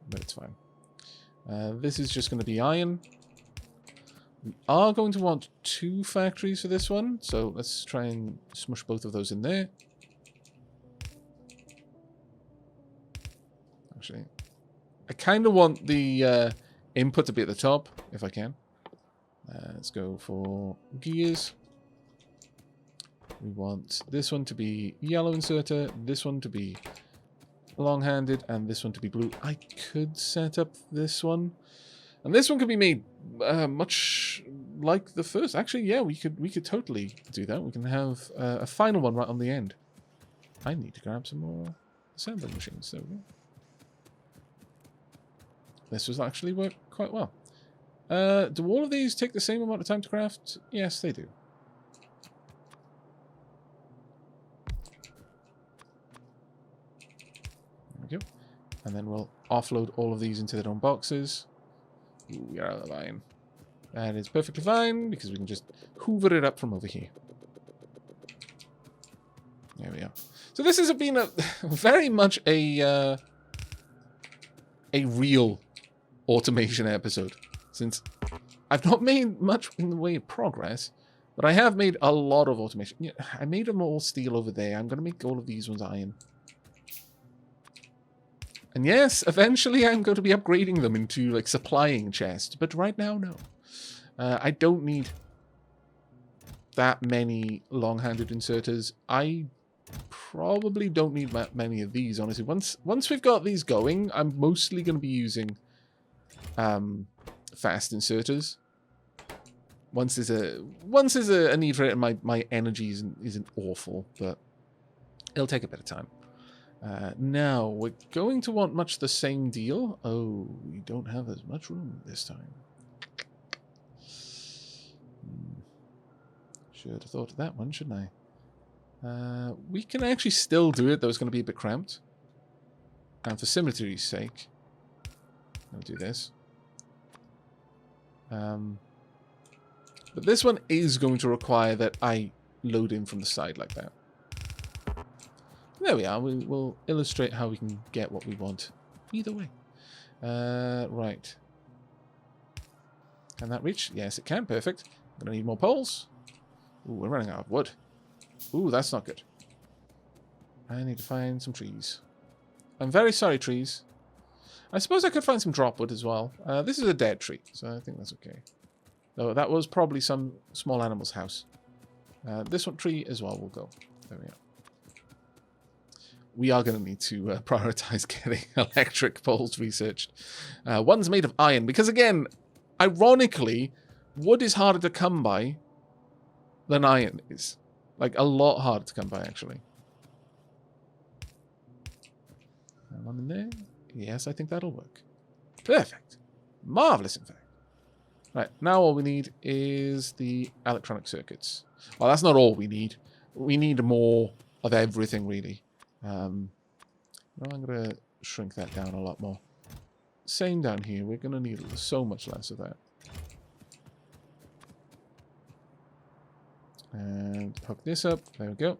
but it's fine. This is just going to be iron. We are going to want 2 factories for this one, so let's try and smush both of those in there. Actually, I kind of want the input to be at the top, if I can. Let's go for gears. We want this one to be yellow inserter, this one to be long-handed, and this one to be blue. I could set up this one. And this one could be made much like the first. Actually, yeah, we could totally do that. We can have a final one right on the end. I need to grab some more assembling machines. There we go. This will actually work quite well. Do all of these take the same amount of time to craft? Yes, they do. There we go. And then we'll offload all of these into their own boxes. Ooh, we are out of iron. That is perfectly fine, because we can just hoover it up from over here. There we are. So this has been a very much a real automation episode, since I've not made much in the way of progress, but I have made a lot of automation. Yeah, I made them all steel over there. I'm going to make all of these ones iron. And yes, eventually I'm going to be upgrading them into, like, supplying chests. But right now, no. I don't need that many long-handed inserters. I probably don't need that many of these, honestly. Once we've got these going, I'm mostly going to be using fast inserters. Once there's a need for it, and my energy isn't awful, but it'll take a bit of time. Now, we're going to want much the same deal. Oh, we don't have as much room this time. Should have thought of that one, shouldn't I? We can actually still do it, though it's going to be a bit cramped. And for similarity's sake, I'll do this. But this one is going to require that I load in from the side like that. There we are. We'll illustrate how we can get what we want. Either way. Right. Can that reach? Yes, it can. Perfect. I'm going to need more poles. Ooh, we're running out of wood. Ooh, that's not good. I need to find some trees. I'm very sorry, trees. I suppose I could find some drop wood as well. This is a dead tree, so I think that's okay. Though that was probably some small animal's house. This one tree as well will go. There we are. We are going to need to prioritize getting electric poles researched. One's made of iron, because again, ironically, wood is harder to come by than iron is. Like, a lot harder to come by, actually. One in there. Yes, I think that'll work. Perfect. Marvelous, in fact. Right, now all we need is the electronic circuits. Well, that's not all we need. We need more of everything, really. I'm going to shrink that down a lot more. Same down here. We're going to need so much less of that. And hook this up. There we go.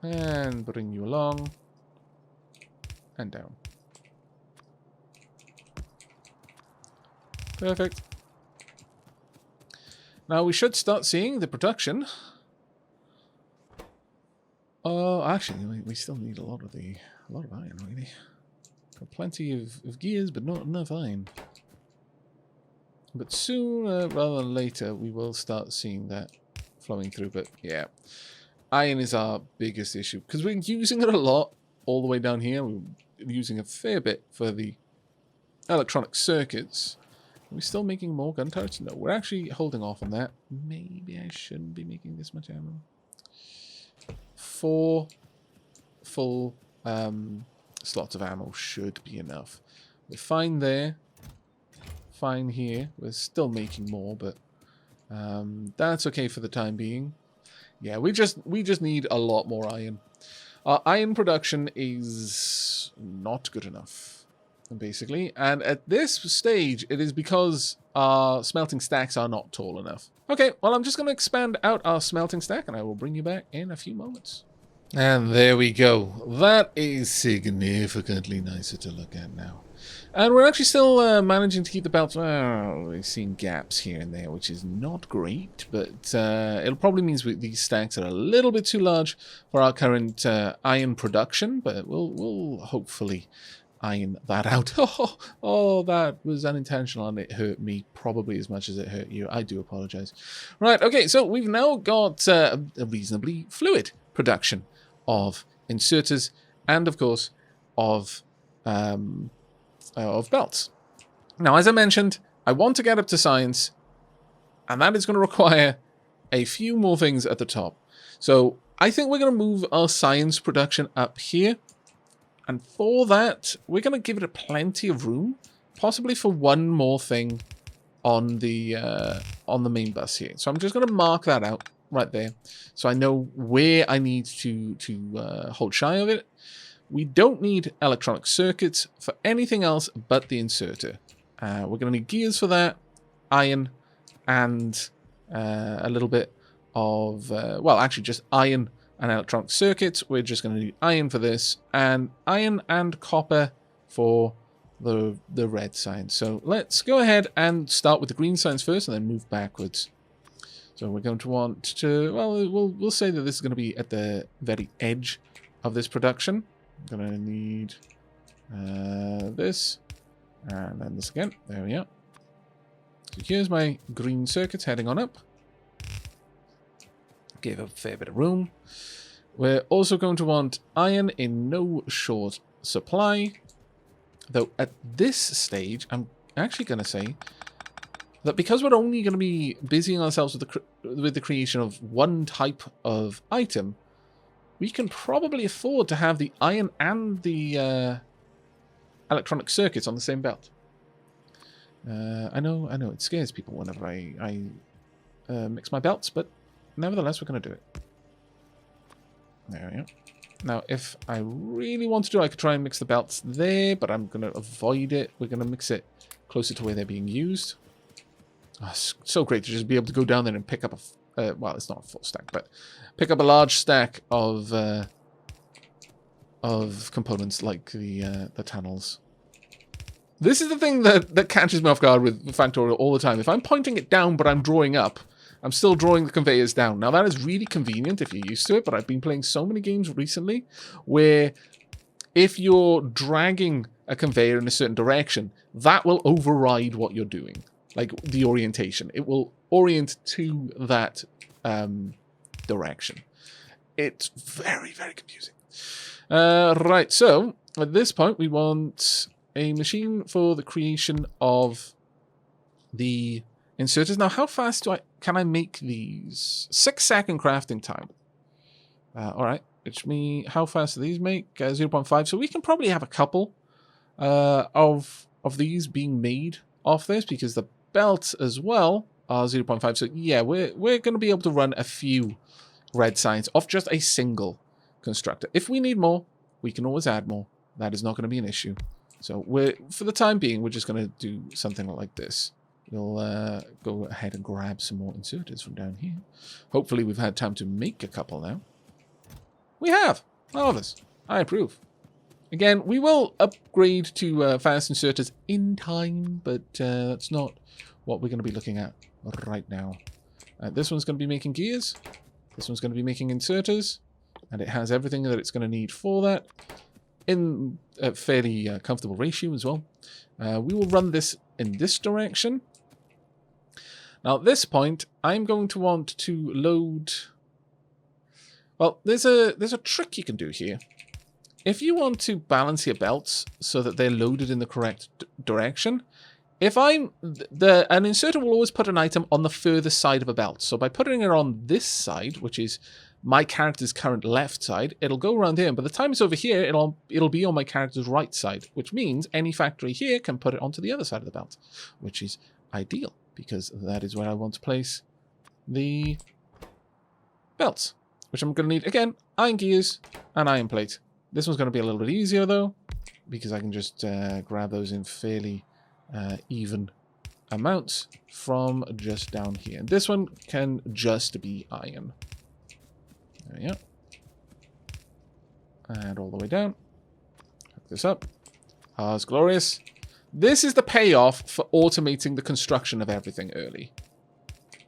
And bring you along. And down. Perfect. Now we should start seeing the production. Actually, we still need a lot of iron, really. Got plenty of gears, but not enough iron. But sooner rather than later, we will start seeing that flowing through. But yeah, iron is our biggest issue, because we're using it a lot all the way down here. We're using a fair bit for the electronic circuits. we still making more gun turrets? No, we're actually holding off on that. Maybe I shouldn't be making this much ammo. 4 full slots of ammo should be enough. We're fine there. Fine here. We're still making more, but that's okay for the time being. Yeah, we just need a lot more iron. Our iron production is not good enough, basically. And at this stage, it is because our smelting stacks are not tall enough. Okay, well, I'm just going to expand out our smelting stack, and I will bring you back in a few moments. And there we go. That is significantly nicer to look at now. And we're actually still managing to keep the belts. Well, we're seeing gaps here and there, which is not great. But it'll probably means these stacks are a little bit too large for our current iron production. But we'll hopefully iron that out. Oh, that was unintentional and it hurt me probably as much as it hurt you. I do apologize. Right, okay, so we've now got a reasonably fluid production of inserters and, of course, of belts. Now, as I mentioned, I want to get up to science, and that is going to require a few more things at the top. So I think we're going to move our science production up here, and for that, we're going to give it plenty of room, possibly for one more thing on the main bus here. So I'm just going to mark that out right there, so I know where I need to hold shy of it. We don't need electronic circuits for anything else but the inserter. We're going to need gears for that, iron, and a little bit of, well, actually just iron and electronic circuits. We're just going to need iron for this, and iron and copper for the red science. So let's go ahead and start with the green science first and then move backwards. So we're going to want to, well, we'll say that this is going to be at the very edge of this production. I'm going to need this, and then this again. There we are. So here's my green circuits heading on up. Give a fair bit of room. We're also going to want iron in no short supply. Though at this stage, I'm actually going to say that because we're only going to be busying ourselves with the creation of one type of item, we can probably afford to have the iron and the electronic circuits on the same belt. I know it scares people whenever I mix my belts, but nevertheless, we're going to do it. There we go. Now, if I really want to do it, I could try and mix the belts there, but I'm going to avoid it. We're going to mix it closer to where they're being used. Oh, it's so great to just be able to go down there and pick up a... well, it's not a full stack, but pick up a large stack of components like the tunnels. This is the thing that catches me off guard with Factorio all the time. If I'm pointing it down, but I'm drawing up, I'm still drawing the conveyors down. Now, that is really convenient if you're used to it, but I've been playing so many games recently where if you're dragging a conveyor in a certain direction, that will override what you're doing, like the orientation. It will orient to that direction. It's very, very confusing. Right, so at this point, we want a machine for the creation of the inserters. Now, how fast can I make these? 6-second crafting time. All right, which means how fast do these make? 0.5. So we can probably have a couple of these being made off this, because the belts as well are 0.5. So yeah, we're going to be able to run a few red signs off just a single constructor. If we need more, we can always add more. That is not going to be an issue. So for the time being, we're just going to do something like this. We'll go ahead and grab some more inserters from down here. Hopefully we've had time to make a couple now. We have! Marvelous. I approve. Again, we will upgrade to fast inserters in time, but that's not what we're going to be looking at right now. This one's going to be making gears. This one's going to be making inserters. And it has everything that it's going to need for that in a fairly comfortable ratio as well. We will run this in this direction. Now, at this point, I'm going to want to load... Well, there's a trick you can do here. If you want to balance your belts so that they're loaded in the correct direction, If an inserter will always put an item on the furthest side of a belt. So by putting it on this side, which is my character's current left side, it'll go around here. And by the time it's over here, it'll be on my character's right side, which means any factory here can put it onto the other side of the belt, which is ideal because that is where I want to place the belts, which I'm going to need, again, iron gears and iron plate. This one's going to be a little bit easier, though, because I can just grab those in fairly even amounts from just down here. And this one can just be iron. There we go. And all the way down. Hook this up. Ah, it's glorious. This is the payoff for automating the construction of everything early.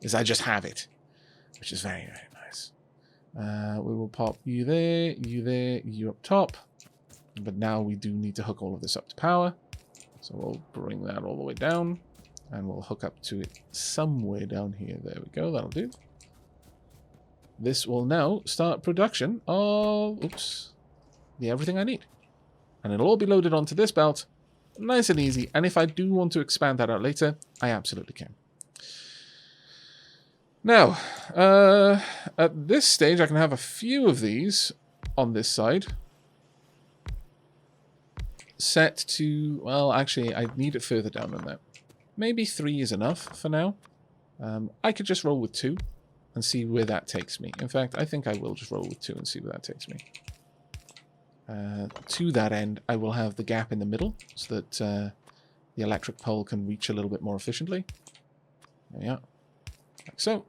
Is I just have it. Which is very, very nice. We will pop you there, you up top. But now we do need to hook all of this up to power. So we'll bring that all the way down. And we'll hook up to it somewhere down here. There we go, that'll do. This will now start production of, the everything I need. And it'll all be loaded onto this belt. Nice and easy. And if I do want to expand that out later, I absolutely can. Now, at this stage, I can have a few of these on this side. Set to, well, actually, I need it further down than that. Maybe 3 is enough for now. I could just roll with 2 and see where that takes me. In fact, I think I will just roll with 2 and see where that takes me. To that end, I will have the gap in the middle so that the electric pole can reach a little bit more efficiently. There we are. Like so.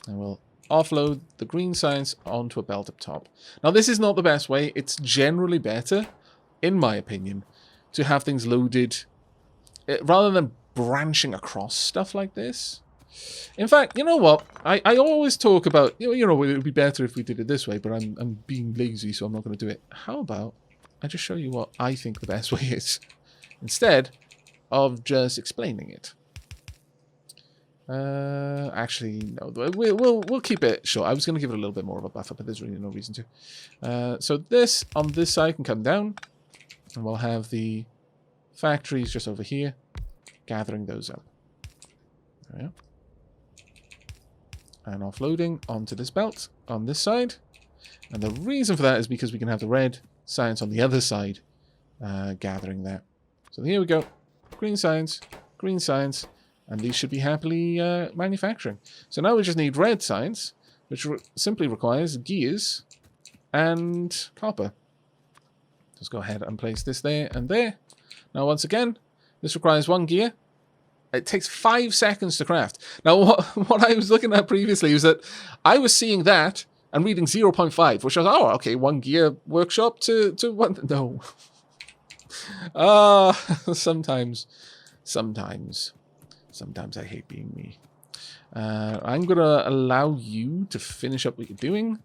And we'll offload the green science onto a belt up top. Now, this is not the best way. It's generally better, in my opinion, to have things loaded rather than branching across stuff like this. In fact, you know what? I always talk about, it would be better if we did it this way, but I'm being lazy, so I'm not going to do it. How about I just show you what I think the best way is, instead of just explaining it. Actually, no, we'll keep it short. I was going to give it a little bit more of a buffer, but there's really no reason to. So this on this side can come down, and we'll have the factories just over here, gathering those up. There we go. And offloading onto this belt on this side. And the reason for that is because we can have the red science on the other side gathering that. So here we go. Green science, and these should be happily manufacturing. So now we just need red science, which simply requires gears and copper. Just go ahead and place this there and there. Now once again, this requires 1 gear. It takes 5 seconds to craft. Now, what I was looking at previously was that I was seeing that and reading 0.5, which I was, oh, okay, 1 gear workshop to 1. No. Sometimes I hate being me. I'm going to allow you to finish up what you're doing.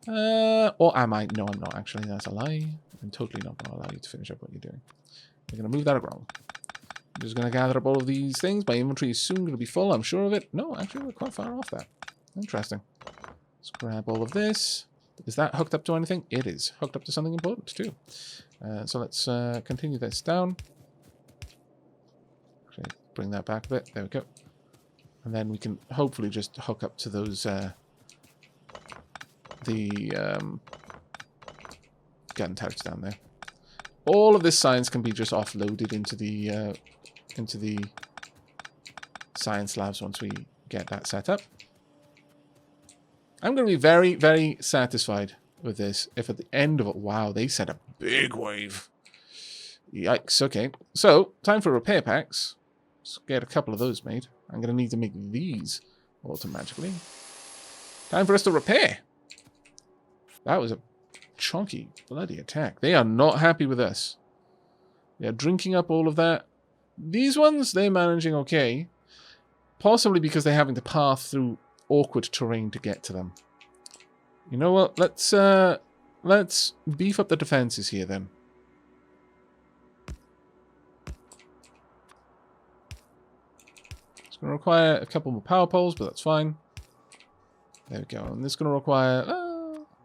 Or am I? No, I'm not, actually. That's a lie. I'm totally not going to allow you to finish up what you're doing. We're going to move that around. I'm just going to gather up all of these things. My inventory is soon going to be full, I'm sure of it. No, actually, we're quite far off that. Interesting. Let's grab all of this. Is that hooked up to anything? It is. Hooked up to something important, too. So let's continue this down. Actually, bring that back a bit. There we go. And then we can hopefully just hook up to those... gun turrets down there. All of this science can be just offloaded into the science labs once we get that set up. I'm going to be very, very satisfied with this if at the end of it... Wow, they sent a big wave. Yikes, okay. So, time for repair packs. Let's get a couple of those made. I'm going to need to make these automatically. Time for us to repair. That was a chunky bloody attack. They are not happy with us. They're drinking up all of that. These ones, they're managing okay. Possibly because they're having to pass through awkward terrain to get to them. You know what? Let's beef up the defenses here then. It's going to require a couple more power poles, but that's fine. There we go. And this is going to require...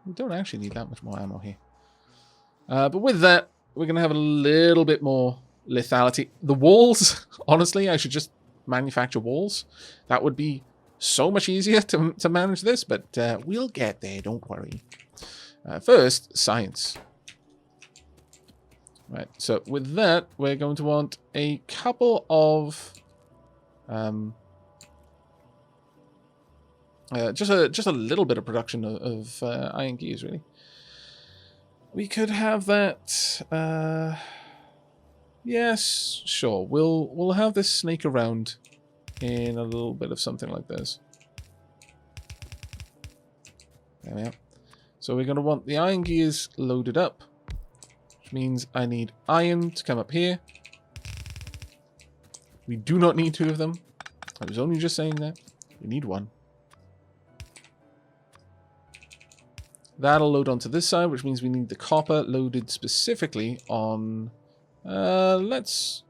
we don't actually need that much more ammo here. But with that, we're going to have a little bit more lethality. The walls, honestly, I should just manufacture walls. That would be so much easier to manage this, but we'll get there, don't worry. First, science. Right, so with that, we're going to want a couple of... just a little bit of production of iron gears, really. We could have that... yes, sure. We'll have this snake around in a little bit of something like this. There we are. So we're going to want the iron gears loaded up, which means I need iron to come up here. We do not need 2 of them. I was only just saying that. We need 1. That'll load onto this side, which means we need the copper loaded specifically on... let's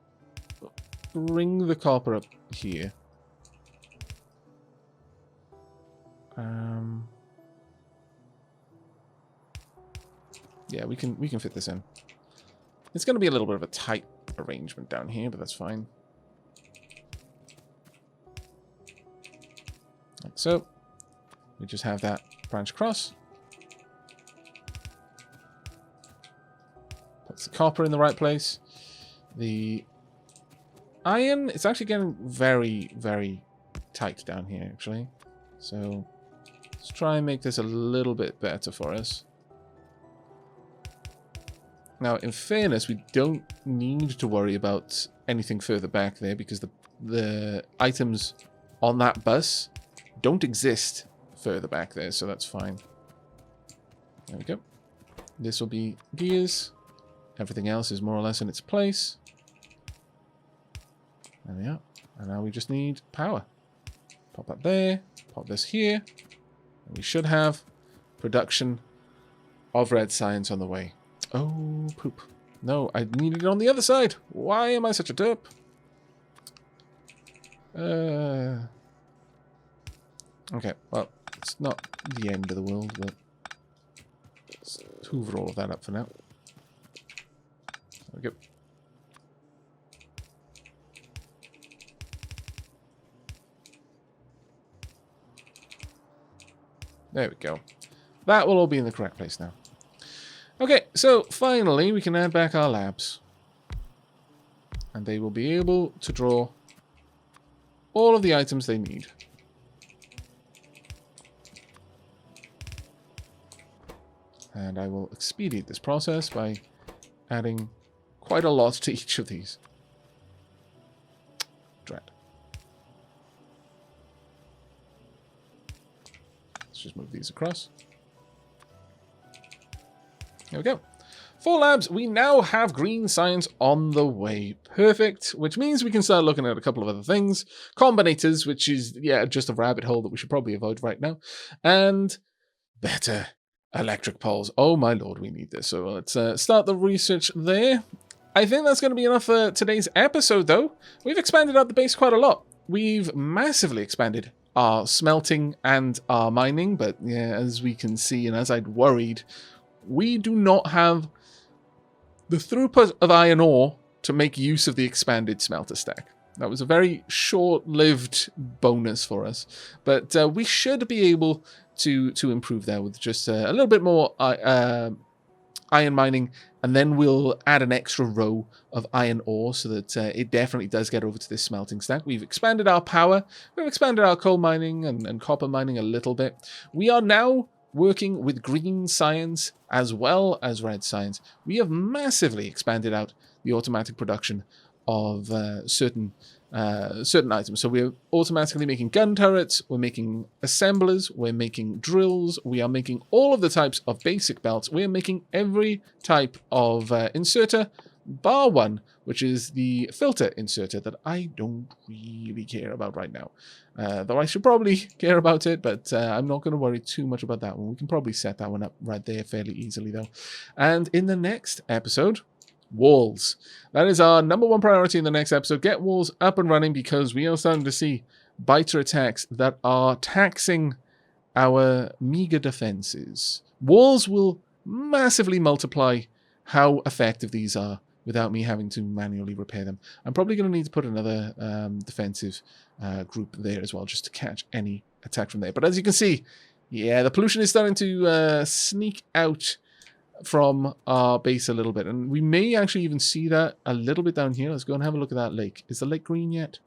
bring the copper up here. Yeah, we can fit this in. It's going to be a little bit of a tight arrangement down here, but that's fine. Like so. We just have that branch across. Puts the copper in the right place. The iron, it's actually getting very, very tight down here, actually. So let's try and make this a little bit better for us. Now, in fairness, we don't need to worry about anything further back there because the items on that bus don't exist further back there, so that's fine. There we go. This will be gears. Everything else is more or less in its place. There we are. And now we just need power. Pop that there. Pop this here. And we should have production of red science on the way. Oh, poop. No, I needed it on the other side. Why am I such a derp? Okay, well, it's not the end of the world, but let's hoover all of that up for now. There we go. There we go. That will all be in the correct place now. Okay, so finally we can add back our labs. And they will be able to draw all of the items they need. And I will expedite this process by adding quite a lot to each of these. Dread. Let's just move these across. There we go. 4 labs, we now have green science on the way. Perfect, which means we can start looking at a couple of other things. Combinators, which is, yeah, just a rabbit hole that we should probably avoid right now. And better electric poles. Oh my lord, we need this. So let's start the research there. I think that's going to be enough for today's episode, though. We've expanded out the base quite a lot. We've massively expanded our smelting and our mining, but yeah, as we can see, and as I'd worried, we do not have the throughput of iron ore to make use of the expanded smelter stack. That was a very short-lived bonus for us, but we should be able to improve there with just a little bit more iron mining, and then we'll add an extra row of iron ore so that it definitely does get over to this smelting stack. We've expanded our power, we've expanded our coal mining and copper mining a little bit. We are now working with green science as well as red science. We have massively expanded out the automatic production of certain items. So we're automatically making gun turrets, we're making assemblers, we're making drills, we are making all of the types of basic belts, we're making every type of inserter, bar one, which is the filter inserter that I don't really care about right now. Though I should probably care about it, but I'm not going to worry too much about that one. We can probably set that one up right there fairly easily, though. And in the next episode, walls. That is our #1 priority in the next episode. Get walls up and running because we are starting to see biter attacks that are taxing our meager defenses. Walls will massively multiply how effective these are without me having to manually repair them. I'm probably going to need to put another defensive group there as well, just to catch any attack from there. But as you can see, yeah, the pollution is starting to sneak out from our base a little bit. And we may actually even see that a little bit down here. Let's go and have a look at that lake. Is the lake green yet?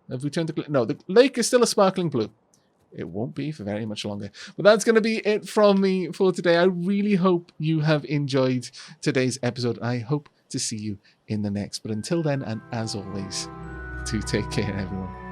Have we turned the... No, the lake is still a sparkling blue. It won't be for very much longer. But that's going to be it from me for today. I really hope you have enjoyed today's episode. I hope to see you in the next. But until then, and as always, do take care, everyone.